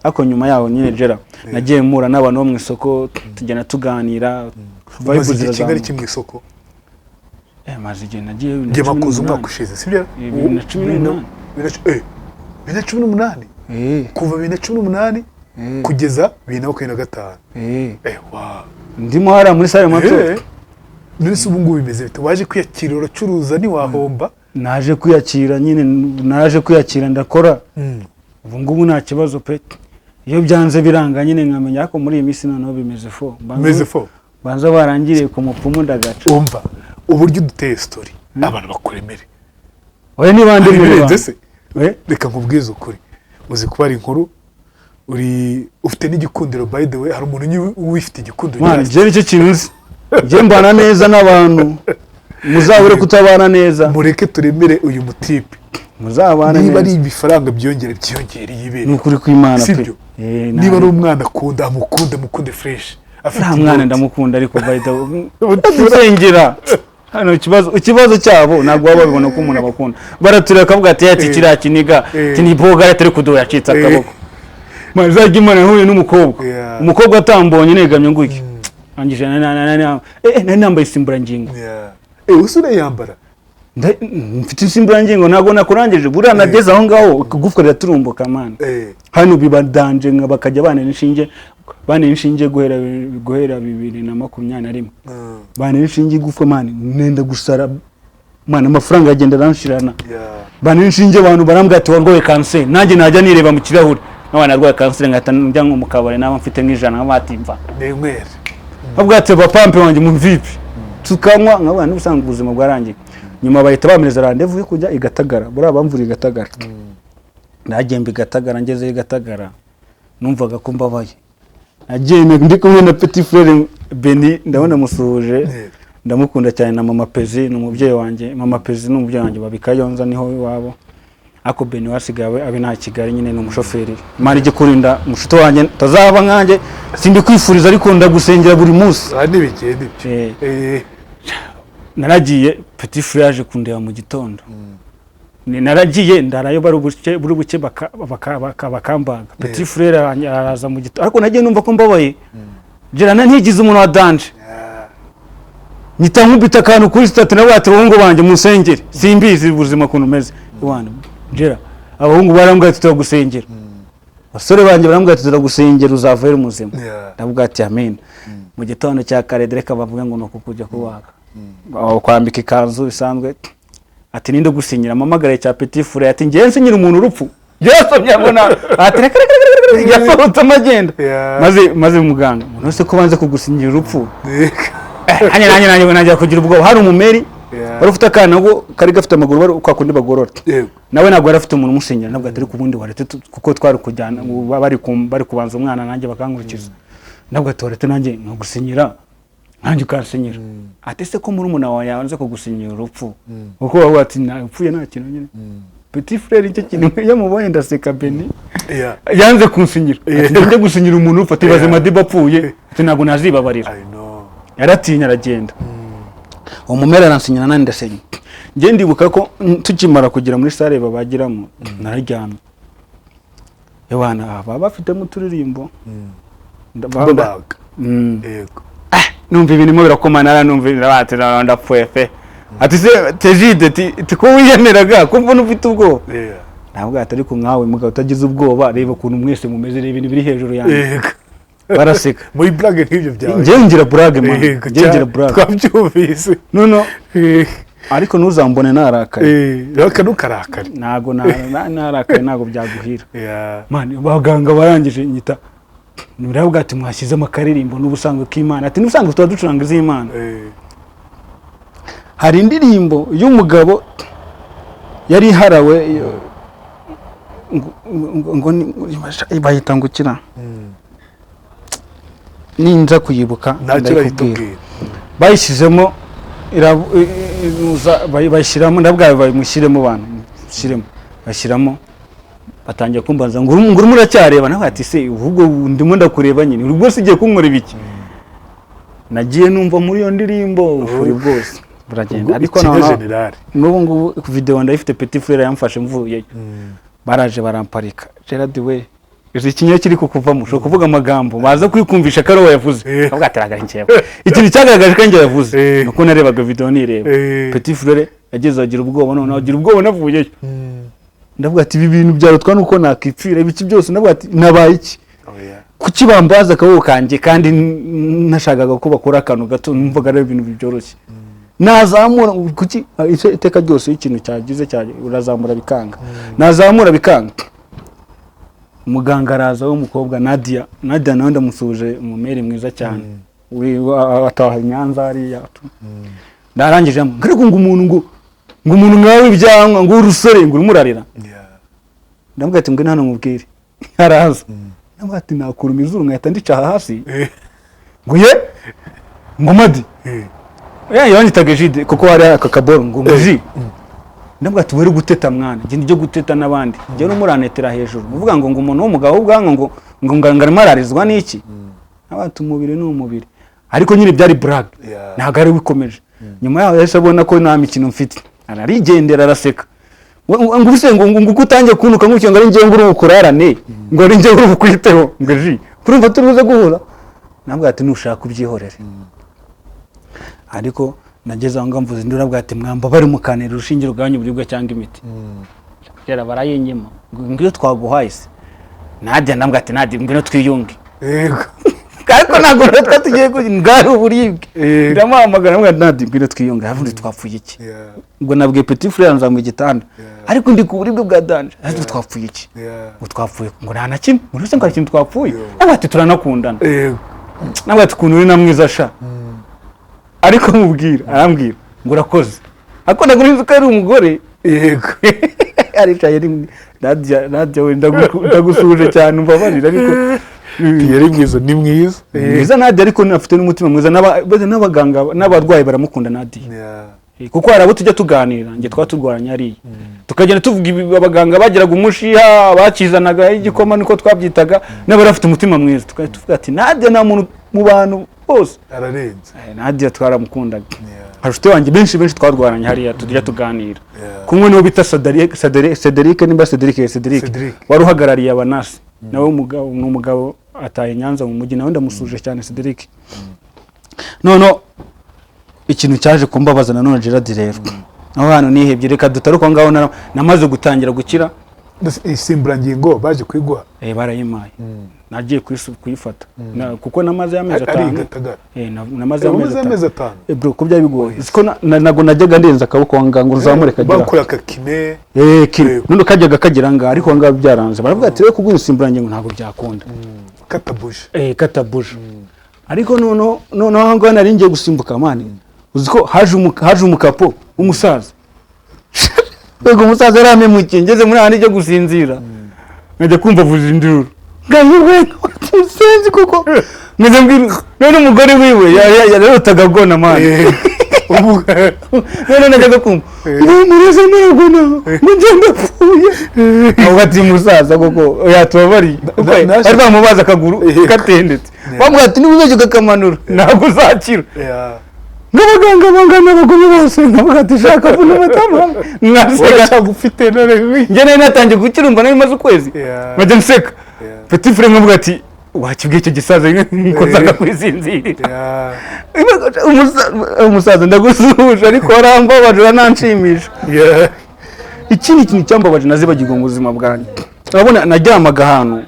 ako nyuma yaho nyine Gerard nagiye mpura n'abantu bo mu isoko tugenda tuganira bayibuze Kigali kimwe isoko maze igihe nagiye ngiye makuza umwaka ushize sibyo 2018 kuva 2018 kugeza 2025 ndimo hara muri sale mato nese ubu ngubu bimeze bite waje kwiyakira uracuruza ni wahomba naje kwiyakira nyine naje kwiyakira ndakora ubu ngubu nta kibazo pe iyo byanze biranga nyine nkamenya ko muri iyi minsi noneho bimeze fo banza barangiriye ku mupfumu ndagaca umva uburyo duteye story abantu bakuremere oya ni bande muri se reka nkubwize ukuri uzi kuba ari inkuru uri ufite n'igikundiro by the way hari umuntu wifite igikundiro mwana je nicyo kintu nzi je mbana neza n'abantu muzabure kutabana neza mureke turemere uyu mutipe muzabana neza niba ari ibifaranga byongere yibere n'ukuri kw'Imana pe niba ari umwana akunda mukunde fresh afite umwana ndamukunda ariko by the way utasengera hano ikibazo cyabo ntabwo babibona ko umuntu abakunda baratureka kavuga ati kiriya kiniga tiniboga atari kudo yacitse akaboko mazajya imana yahuye umukobwa atambonye negamye nguki angije nari nambaye isimburangingo usure yambara mfite isimburangingo ntabwo nakurangije buriya nageze aho ngaho igufwa riraturumbuka mana hano bibadanje nka bakajya bane inshinge guhera 2021 bane inshinge igufwa mana nenda gusara mana amafaranga agenda ranshirana bane inshinge abantu barambwa ati warwaye cancer nanjye najya nireba mu kirahure n'abana arwaye cancer ngata njya nko mu kabare naba mfite nk'ijana nk'abatimva nemwere abwo ati bapampe wanjye mu vipi tukanywa nk'abana usanga ubuzima bwarangiye nyuma bahita bamereza rendez-vous yo kujya igatagara buriya bamvura igatagara nagembe igatagara ngeze igatagara numvaga ko mbabaye nagiye ndi kumwe na petit frère Beni ndabona musuhuje ndamukunda cyane na mama Pezi n'umubyeyi wanjye mama Pezi n'umubyeyi wanjye babikayonza niho iwabo ako Beni wasigawe abe nta Kigali nyine n'umushoferi imana ije kurinda mushito wanjye tazaba nkanjye sindi kwifuriza ariko ndagusengera buri munsi bigende naragiye petit frère yaje kundeba mu gitondo naragiye ndarayo buri buke bakambaga petit frère araza mu gitondo ariko nagiye numva ko mbabaye Gerard ntigize umuntu wa danje nyita nkubita akantu kuri sitati na bati abahungu banje musengere simbizi ubuzima kuntu meze bwana Gerard abahungu barambwa tutagusengera basore banje barambwa tutagusengera uzavera umuzima ndavuga ati amen mu gitondo cya kare dereka bavuga ngo nuko kujya kuwaka kwambika ikanzu bisanzwe ati ninde gusinyira mamagare cya petit frère ati ngiye nsinyira umuntu urupfu yasomye abona ati yasohotse amagenda maze muganga umuntu se ko banze kugusinyira urupfu nanjye najya kugira ubwo hari umumeri wari ufite akana ngo kari gafite amaguru bari kwa kundi bagorora nawe ntabwo yari afite umuntu umusinyira nabwo atari kubundi warete kuko twari kujyana bari kubanza umwana nanjye bakangurikiza nabwo atorete nanjye nkagusinyira nanjye ukansinyira ati se ko muri umuna wawe yanze kugusinyira urupfu uko wawe ati napfuye nta kintu nyine petit frère icyo kintu yamubonye ndaseka Beni yanze kunsinyira ati njye gusinyira umuntu urupfu ati baze Madiba apfuye ati ntabwo nazibabarira yaratinya aragenda umumera aransinyira nani ndasenya njye ndibuka ko tukimara kugira muri sale babagiramo nararyamye yabana baba bafite mu turirimbo yego numva ibintu birakomana numva bati ndapfuye pe ati se Tegide ati ko wiyemeraga ko mbona ufite ubwoba ntabwo atari ku nkawe mugabo utagize ubwoba reba ukuntu mwese mumeze reba ibintu biri hejuru yanjye baraseka muri blague nk'ibyo byawe njye ngira blague man njye ngira blague twabyumvise no ariko ntuzambone narakaye reka ntukarakare ntago narakaye ntago byaguhira man abaganga barangije nyita nuravuga ati mwashyize amakaririmbo n'ubusanzwe k'Imana ati n'ubusanzwe tuba ducuranga iz'Imana hari indirimbo y'umugabo yari harawe ngo bayitangukira ninza kuyibuka ndakubwira bayishyizemo bayishyiramo ndabwaye bamushyiremo abantu bashyiramo batangiye kumbaza ngo urimo uracyareba nawe ati se ubwo ndimo ndakureba nyine ubwo sigiye kunkora ibiki nagiye numva muri iyo ndirimbo ufuri bwose buragenda ariko n'ubu ngubu video ndayifite Petit Frere yamfashe mvuye baraje baramparika Gerard we ikinyo kiri kukuvamo ushobora kuvuga amagambo baza kwikumvisha ko ari wowe yavuze avuga ataragara njyewe ikintu cyagaragaje ko njye yavuze nuko narebaga video nireba Petit Frere yageze agira ubwoba none agira ubwoba navuyeyo ndavuga ati ibi bintu byarutwa nuko nakipfira ibiki byose ndavuga ati nabaye iki kuki bambaza akaboko kanjye kandi nashakaga ko bakora akantu gato numvaga ari ibintu byoroshye nazamura kuki iteka ryose ikintu cyagize cyaje urazamura bikanga nazamura bikanga umuganga araza w'umukobwa Nadia nawe ndamusuje umumeri mwiza cyane ataha Nyanza hariya narangije ngo umuntu nkawe ibyanwa ngo urusore ngo urumurarira ndavuga ati ngo hano mubwire araza ndavuga ati nakura imizuru nkahita ndica hasi ngo ye ngo madi yanyitaga Jide kuko hari akakaboro ngo muji ndavuga ati wari guteta mwana gindi cyo guteta nabandi je n'umuranetera hejuru uvuga ngo umuntu w'umugabo ubwanwa ngo ngarimo ararizwa n'iki abantu umubiri n'umubiri ariko nyine byari brag ntago ari bikomeje nyuma yaho yahise abona ko nta mikino mfite ararigendera araseka ngo ubuse ngo kutangiye kunuka nk'ucyo ngo ari ngiye nguru ukurarane ngo ari ngiye nguru ukwiteho ngo ji kurumva turuze guhura nabwo ati nushaka kubyihorera ariko nageze aho ngamvuze ndurabwa ati mwamba bari mukanira urushingiro rwanyu buribwa cyangwa imiti kera barayinyema ngo twaguhaye se Nadia ndambwa ati Nadia ngwino twiyunge yego ariko ntabwo twatugiye ngari uburibwe ndamuhamagara ngo Nadia ngwino twiyunge havuze twapfuye iki ngo nabwiye Petit Frere nza mu gitanda ariko ndi ku buribwe bwa danje ati twapfuye iki ngo twapfuye ngo nta nakimwe muri se ngo ari kintu twapfuye ati turanakundana yego nabwo ati kuntu uri namwiza sha ariko mubwira arambwira ngo urakoze akunda guhinduka ko ari umugore yego aricaye Nadia we ndagusuje cyane umbabarira ariko yari mwiza ni mwiza Nadia ariko afite n'umutima mwiza n'abaganga n'abarwayi baramukunda Nadia kuko harabo tujya tuganira nge twaturwaranya ari tukagenda tuvuga abaganga bagiraga umushiha bakizanaga igikoma niko twabyitaga n'abarafite umutima mwiza tuvuga ati Nadia nta muntu mu bantu bose ararenze Nadia twaramukundaga hafite wanjye benshi twarwaranye hariya tujya tuganira kumwe niwo bita Cedric nimba Cedric wari uhagarariye abanasi nawe umugabo ataye Nyanza mu mujyi nawe ndamusuje cyane Cedric none ikintu cyaje kumbabaza nanone Gerard rero aho hano nihebye reka dutaruko ngaho namaze gutangira gukira isimburangingo baje kwiguha barayimaye nagiye kuyifata kuko namaze y'amezi 5 namaze y'amezi 5 bro ko byabigoye siko nago najyaga ndenza akaboko ngo uzamure kagira bakora kakime kime nundo kajyaga kagira nga ariko ngaho byaranze baravuga ati rero kuguha isimburangingo ntabwo byakunda katabuje katabuje ariko none aho ngo nari ngiye gusimbuka mani uziko haje umukapo umusaza Bego umusaza yarame mukingeze muri handi cyo gusinzira najya kumva vuza induru ngayiwe senzi kuko neze mbwira none umugore wiwe yarotaga gona mani none najya kumva mureze muragona mugende pfuye aho gati umusaza koko yatubabari ari bamubaza akaguru katendetse bamwe ati nibuze kakamanura ntabwo uzakira n'abaganga bangana abagome bose nkavuga ati shaka vuba matama mwasega gufite none njye nari natangiye gukirumva nari maze ukwezi majya nseka Petit Frere nkavuga ati wakibwiye icyo gisaza nkozaga kwisinzira umusaza ndagusuje ariko warambabaje uranshimisha ikindi kintu cyambabaje nazibagirwa mu buzima bwanjye urabona najyamaga ahantu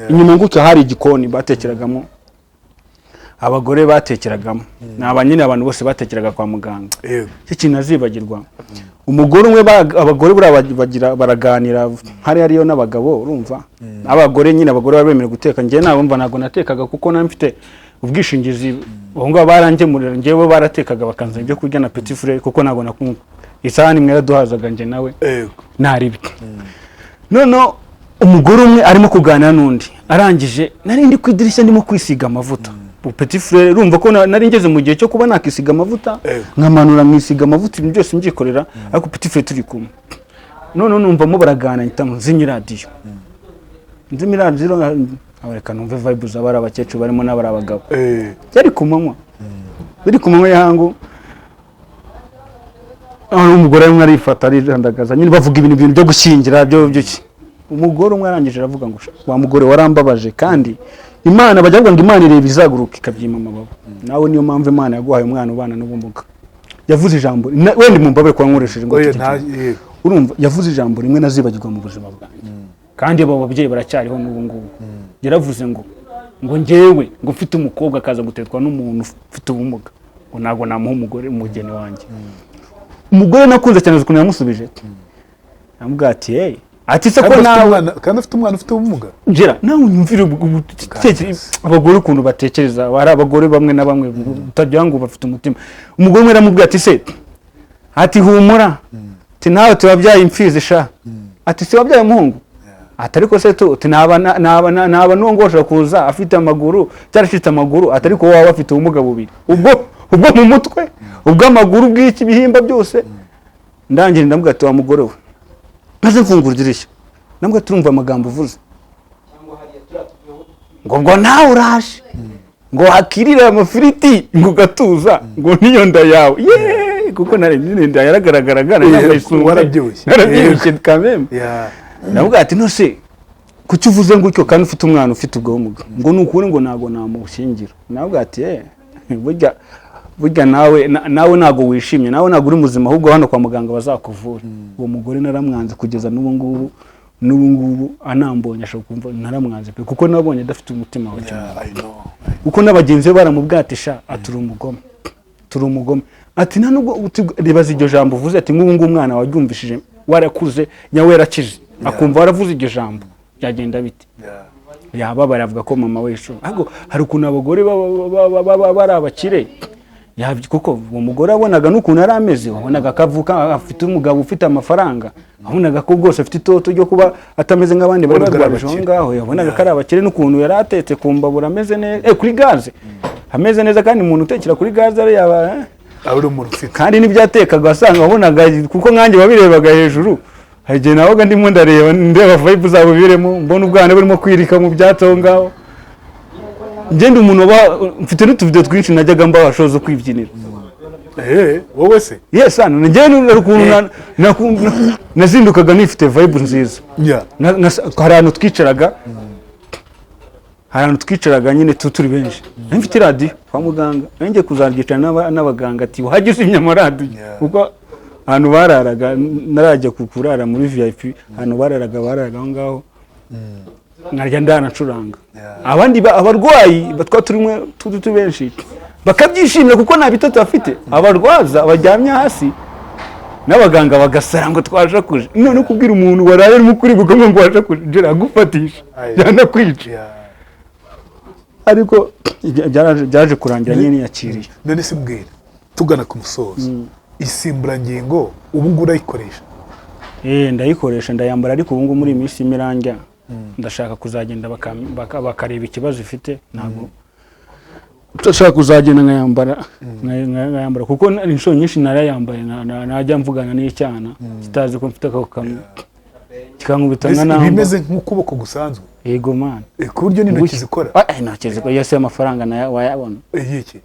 inyuma ngucyo hari igikoni batekeragamo abagore batekeragamo n'abanyine abantu bose batekeraga kwa muganga cyo kintu nazibagirwa umugore umwe abagore bagira baraganira hari ariyo n'abagabo urumva abagore nyine abagore babemere guteka ngiye nabumva nago natekaga kuko namfite ubwishingizi ngo barangemurira ngiyewe baratekaga bakanza ibyo kurya na Petit Frere kuko nago nakumva isahani mwera duhazaga nje nawe naribi none umugore umwe arimo kuganira n'undi arangije nari ndi kwidirishya ndimo kwisiga amavuta Petit Frere urumva ko nari ngeze mu gihe cyo kuba nakisiga amavuta nkamanura mwisiga amavuta ibintu byose ngikorera ariko Petit Frere turi kumwe none numva mo baragana itamu zinyi radio nzimira zero abareka numve vibes abari abakecuru barimo n'abari abagabo byari kumanywa biri kumanywa yangu umugore umwe arifata arijandagaza nyine bavuga ibintu byo gushyingira byo umugore umwe arangije aravuga ngo wa mugore warambabaje kandi Imana bajya ngo Imana ireba izaguruka ikabyima amababa nawe niyo mpamvu Imana yaguhaye umwana ubana n'ubumuga yavuze ijambo wende mumbabe kwa nkoresheje ngo urumva yavuze ijambo rimwe nazibagirwa mu buzima bwanjye kandi abo babyeyi baracyariho n'ubu ngubu yaravuze ngo njyewe ngo mfite umukobwa akaza gutetwa n'umuntu ufite ubumuga ngo nago namuha umugore umugeni wanjye umugore nakunze cyane ukuntu yamusubije amubwira ati ati se ko nawe kandi ufite umwana ufite ubumuga njera nawe unyumvire abagore ukuntu batekereza bari abagore bamwe na bamwe utagira ngo bafite umutima umugore umwe aramubwira ati se ati humura ati nawe tubabyaye imfizi sha ati se wabyaye umuhungu atari ko se tu naba nongosha kuza afite amaguru cyarashitse amaguru atari ko wawe afite ubumuga bubiri ubwo mu mutwe ubwo amaguru bw'iki bihimba byose ndangire ndambwira ati wa mugore we maze mfungura idirishya nambwa turumva amagambo uvuze ngo nawe uraje ngo hakirira amafiriti ngo gatuza ngo niyo nda yawe kuko narebye nda yaragaragaraga narabyibushye kameme nambwa ati nose kuki uvuze ngo icyo kandi ufite umwana ufite ubwo bumuga ngo nukuri ngo nago namushingira nambwa ati burya nawe nago wishimye nawe nago uri muzima ahubwo hano kwa muganga bazakuvura uwo mugore naramwanze kugeza n'ubu ngubu anambonye ashaka kumva naramwanze pe kuko nabonye adafite umutima wa cyane uko nabagenzi baramubwatisha aturi umugome ati nta nubwo ribaza iryo jambo uvuze ati nk'ubu umwana waryumvishije warakuze nyawe yarakije akumva waravuze iryo jambo byagenda bite yaba baravuga ko mama wesho ahubwo hari ukuntu abagore bari abakire kuko uwo mugore abonaga n'ukuntu yari ameze wabonaga akavuka afite umugabo ufite amafaranga wabonaga ko rwose afite itoto ryo kuba atameze nk'abandi bari barwaje aho ngaho yabonaga ko ari abakire n'ukuntu yari atetse ku mbabura ameze neza kuri gaze ameze neza kandi umuntu utekera kuri gaze ari yaba kandi n'ibyatekaga wasanga wabonaga kuko nkanjye wabirebaga hejuru hari igihe nabaga ndimo ndeba vibe zabo biremo mbona ubwana burimo kwirika mu byatsi aho ngaho ngende umuntu mfite n'utuvideo twinshi najyaga mbabashoza kwibyinira wowe se yes hano ngende ukuntu nazindukaga nifite vibe nziza hari ahantu twicaraga nyine turi benshi mfite radio kwa muganga ngiye kuzaryicara n'abaganga ati wajye usimya amaradiyo kuko ahantu bararaga narajya kurara muri VIP ahantu bararaga aho ngaho narya ndanacuranga abandi abarwayi batwa turimwe tutu benshi bakabyishimira kuko nta bitatu bafite abarwaza bajyamye hasi n'abaganga bagasara ngo twaje kuje none kubwira umuntu waraye mu kuri gukomwe ngo waje kuje jera gufatisha cyane kwica ariko byaje kurangira nyine yakiriye none se mbwira tugana ku musozo isimburangingo ubu ngura ayikoresha ndayikoresha ndayambara ariko ubu muri iminsi miranja ndashaka kuzagenda bakareba ikibazo ifite ntabwo ndashaka kuzagenda nkayambara kuko inshuro nyinshi narayambaye najya mvugana n'icyana kitazi ko mfite ako kamwe kikankubitana naho bimeze nk'ukuboko gusanzwe yego man ku buryo n'intoki zikora intoki zikora yose amafaranga wayabona iki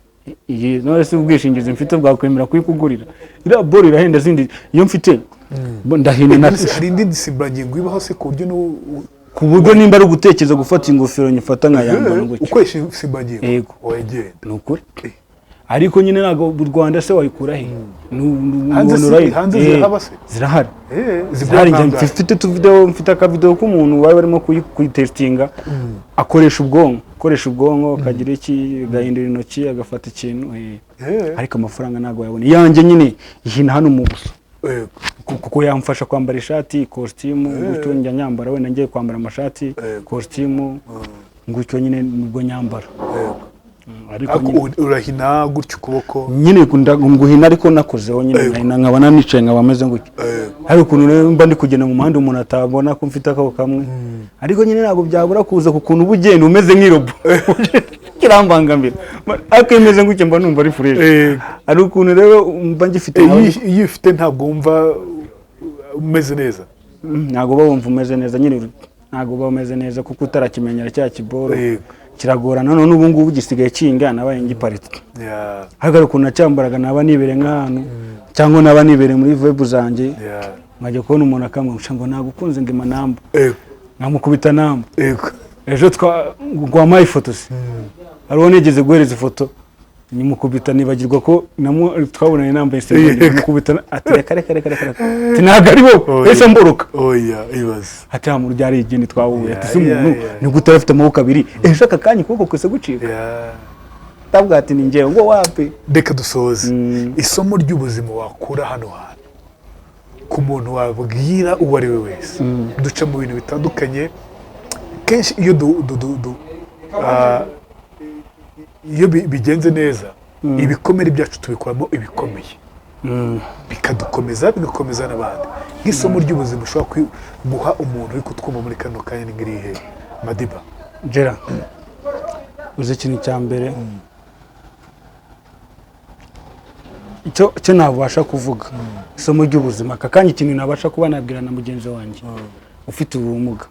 iyi none se ubwishingizi mfite bwakwemera kuyikugurira ira bori irahenda zindi iyo mfite ndahina hari indi disimburangingo ibaho se ku buryo nimba ari ugutekereza gufata ingofero nyifata nkayambara ngo ukoresha disimburangingo yego wegenda nukuri ariko nyine nago u Rwanda se wayikura he hanze zirahaba se zirahari mfite tuvideo mfite akavideo k'umuntu wari barimo kuyitestinga akoresha ubwonko akagira iki gahindura intoki agafata ikintu ariko amafaranga nago yabona yanjye nyine ihina hano mu buso kuko yamfasha kwambara ishati ikositimu gutyo njya nyambara wenda ngiye kwambara amashati ikositimu gutyo nyine nubwo nyambara ariko urahina gutyo ukuboko nyine nguhina ariko nakozeho nyine nkabona nicaye nkaba ameze gutyo hari ukuntu rero mba ndi kugenda mu muhanda umuntu atabona ko mfite akabo kamwe ariko nyine ntabwo byabura kuza ku kuntu ubugenda umeze nk'irobo kirambangamira ariko imeze gutyo mba numva ari fresh ari ukuntu rero mba ngifite iyo ufite ntabwo wumva umeze neza ntabwo bawumva umeze neza nyine ntabwo bameze neza kuko utarakimenyera cya kiboro Yego. kiragorana none ubu ngubu gisigaye kinga nabaye ngiparitse Yeah. hagara ukuntu nacyambaraga naba nibere nk'ahantu cyangwa naba nibere muri vebu zanjye Yeah. nkajya kubona umuntu akamwusha ngo nagukunze ngo imanamba Yego. nkamukubita namba Yego. ejo rwampaye ifoto se hariho nigeze guhereza ifoto nyimukubita nibagirwa ko twabonanye nambaye isengeri mukubita ati reka ati ntabwo ari wowe ese mboroka Oya, ibaze. ati ha muri ryari igeni twahuye Yeah, ati se umuntu yeah, yeah. ni gute afite amaboko abiri ejo aka kanya ukuboko kwese gucika Yeah. tabwa ati ni njyewe ngo wapi Reka dusoze. Isomo ry'ubuzima wakura hano hantu ku muntu wabwira uwo ari we wese. Duca mu bintu bitandukanye. Kenshi iyo iyo bigenze neza ibikomere byacu tubikuramo ibikomeye bikadukomeza bigakomeza n'abandi nk'isomo ry'ubuzima ushobora guha umuntu uri kutwumva muri kano kanya n'ingirihe Madiba Gera uzi ikintu cya mbere icyo nabasha kuvuga isomo ry'ubuzima aka kanya ikintu nabasha kuba nabwira na mugenzi wanjye ufite ubumuga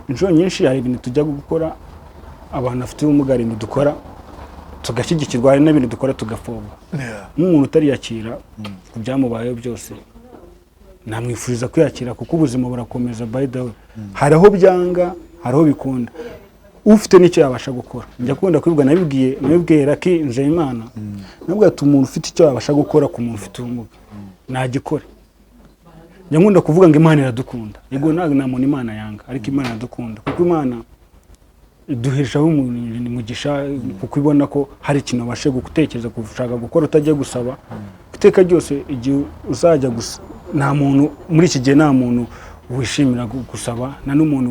inshuro nyinshi hari ibintu tujya gukora abantu bafite ubumuga hari ibintu dukora tugashyigikirwa hari n'ibintu dukora tugafobwa nk'umuntu utariyakira ku byamubayeho byose namwifuriza kwiyakira kuko ubuzima burakomeza by the way hari aho byanga hari aho bikunda ufite n'icyo yabasha gukora njya kunda kwivuga nabibwiye Raki Nzeyimana nabwo ati umuntu ufite icyo yabasha gukora ku muntu ufite ubumuga nagikore njya nkunda kuvuga ngo Imana iradukunda yego ntabwo nta muntu Imana yanga ariko Imana iradukunda kuko Imana iduheshaho umugisha kuko ibona ko hari ikintu abashe gutekereza gushaka gukora utagiye gusaba iteka ryose igihe uzajya gusa nta muntu muri iki gihe nta muntu wishimira gusaba na n'umuntu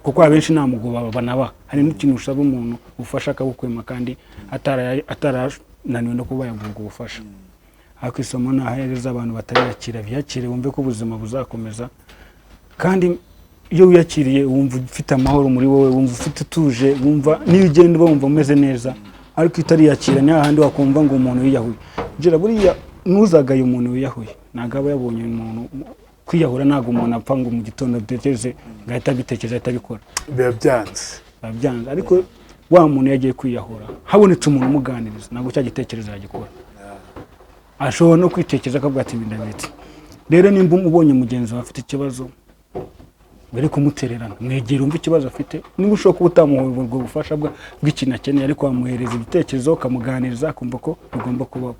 kuko abenshi nta mugo banaba hari n'ikintu usaba umuntu ufasha akabukwema kandi atarananiwe no kuba yavuga ubufasha ariko isomo nahereza abantu batariyakira biyakire bumve ko ubuzima buzakomeza kandi iyo wiyakiriye wumva ufite amahoro muri wowe wumva ufite utuje wumva niyo ugenda wumva umeze neza ariko utariyakira ni hahandi wakumva ngo umuntu yiyahuye gira buriya ntuzagaye umuntu wiyahuye ntabwo aba yabonye umuntu kwiyahura ntabwo umuntu apfa ngo mu gitondo atekereze ngahita abitekereza ahita abikora biba byanze ariko wa muntu yagiye kwiyahura habonetse umuntu umuganiriza ntabwo cya gitekerezo yagikora ashobora no kwitekereza akavuga ati ndabitse rero nimba ubonye mugenzi wawe afite ikibazo bari kumutererana mwegera umva ikibazo afite niba ushobora kuba utamuha ubwo bufasha bw'ikintu akeneye ariko wamuhereza ibitekerezo ukamuganiriza akumva ko bigomba kubaho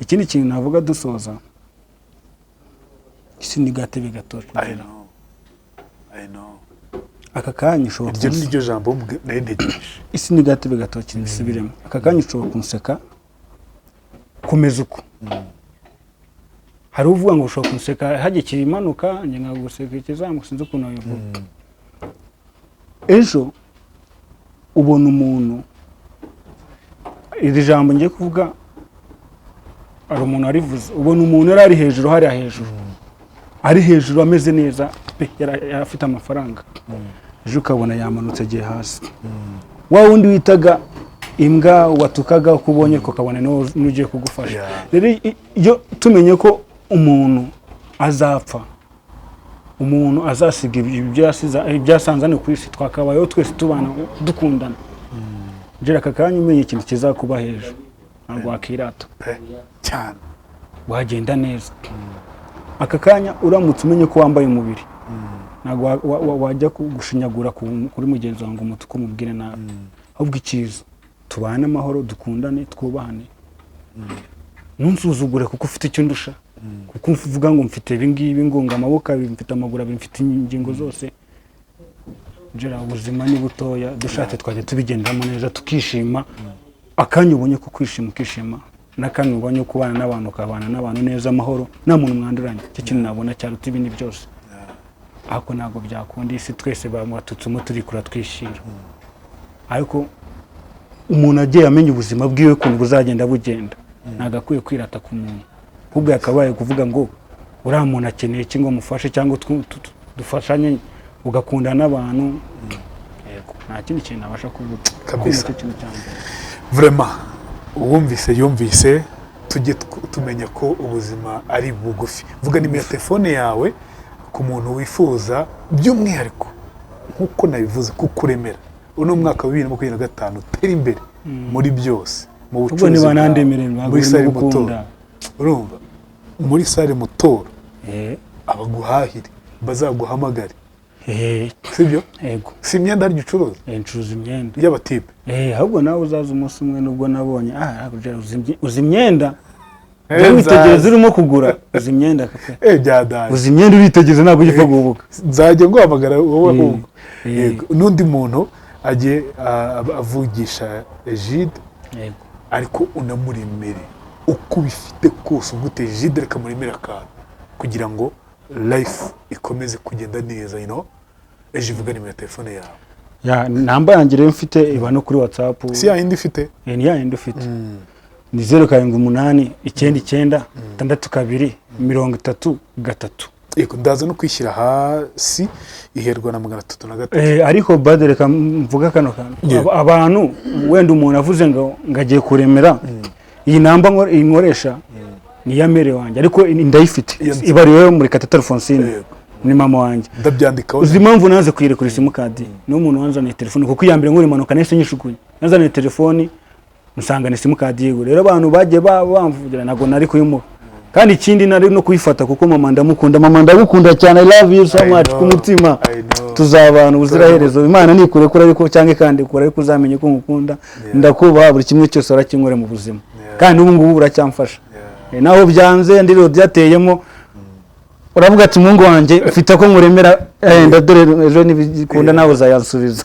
ikindi kintu navuga dusoza isi ni gatebe gatoki I know aka kanya ushobora iryo ni ryo jambo nari ntegereje isi ni gatebe gatoki bisubiremo aka kanya ushobora kumuseka kumeza uko hari uvuga ngo ushobora kumuseka hagikira imanuka njye nkaguseka ikizamuka sinzi ukuntu wabivuga ejo ubona umuntu iri jambo ngiye kuvuga hari umuntu warivuze ubona umuntu yari ari hejuru hariya hejuru ari hejuru ameze neza yari afite amafaranga ejo ukabona yamanutse agiye hasi wa wundi witaga imbwa watukaga uko ubonye ukabona n'ugiye kugufasha rero iyo tumenye ko umuntu azapfa umuntu azasiga ibyasanzane ku isi twakabayeho twese tubana dukundana gira aka kanya umenye ikintu kizakuba hejuru ntabwo wakirata cyane wagenda neza aka kanya uramutse umenye ko wambaye umubiri ntabwo wajya gushinyagura kuri mugenzi wawe ngo umutuku umubwire nabi ahubwo icyiza tubane amahoro dukundane twubahane ntunsuzugure kuko ufite icyo ndusha kuko uvuga ngo mfite ibi ngibi ngo amaboko abiri mfite amaguru abiri mfite ingingo zose gira ubuzima ni butoya dushatse twajya tubigenderamo neza tukishima akanya ubonye ko kwishima ukishima n'akanya ubonye kubana n'abantu ukabana n'abantu neza amahoro nta muntu mwanduranye icyo kintu nabona cyaruta ibindi byose ariko ntabwo byakunda isi twese bamwatutsemo turikura twishira ariko umuntu agiye amenya ubuzima bwiwe ukuntu buzagenda bugenda ntabwo akwiye kwirata ku muntu ahubwo yakabaye kuvuga ngo uriya muntu akeneye iki ngo mufashe cyangwa dufashanye ugakunda n'abantu nta kindi kintu nabasha kuvuga kabisa vraiment yumvise tujye tumenya ko ubuzima ari bugufi vuga nimero telefone yawe ku muntu wifuza by'umwihariko nk'uko nabivuze kukuremera uno mwaka wa 2025 utera imbere muri byose mu bucuruzi niba nandemerera muri sale mutora urumva muri sale mutora abaguhahire bazaguhamagare sibyo yego si imyenda ari gicuruza ncuruza imyenda y'abatipe ahubwo nawe uzaza umunsi umwe nubwo nabonye uzi imyenda witegereza urimo kugura uzi imyenda byadanye uzi imyenda uritegeza ntabwo ugipfa guhubuka nzajya guhamagara wowe ahubwo n'undi muntu agiye avugisha Egide ariko unamuremere uko bifite kose ugute Egide reka muremere akantu kugira ngo life ikomeze kugenda neza ejo ivuga nimero telefone yawe namba yanjye rero mfite iba no kuri WhatsApp si yindi ufite ni yindi ufite ni 078 99 62 33 yego ndaza no kwishyira hasi iherwa na 303 ariko bade reka mvuga kano kantu abantu wenda umuntu avuze ngo ngagiye kuremera iyi namba inkoresha ni ya mere wanjye ariko ndayifite ibariwe muri Katata Alphonsine ni mama wanjye ndabyandikaho uzi impamvu naze kuyirekura simukadi no umuntu wanzaniye telefone kuko iyambere nkuri manuka nese nyishukunye nazaniye telefone musangane simukadi yiwe rero abantu bagiye bamvugira nago nari kuyimuha kandi ikindi nari no kuyifata kuko mama ndagukunda cyane I love you so much ku mutima tuzabana ubuziraherezo Imana nikure kuri ariko cyangwa kandi kure ariko uzamenye ko ngukunda ndakubaha buri kimwe cyose arakinkwere mu buzima kandi ubu ngubu uracyamfasha naho byanze ndiro byateyemo uravuga ati mungu wanjye ufite ko nkuremera ndadore ejo nibikunda nawe uzayansubiza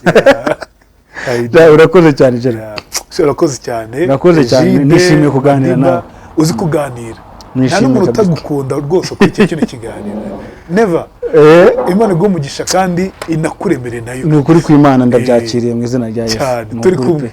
urakoze cyane jera urakoze cyane nishimiye kuganira nawe uzi kuganira nta n'umuntu utagukunda rwose kuri icyo kintu kiganira never Imana igumugisha kandi inakuremere nayo ni ukuri kw'Imana ndabyakiriye mu izina rya Yesu turi kumwe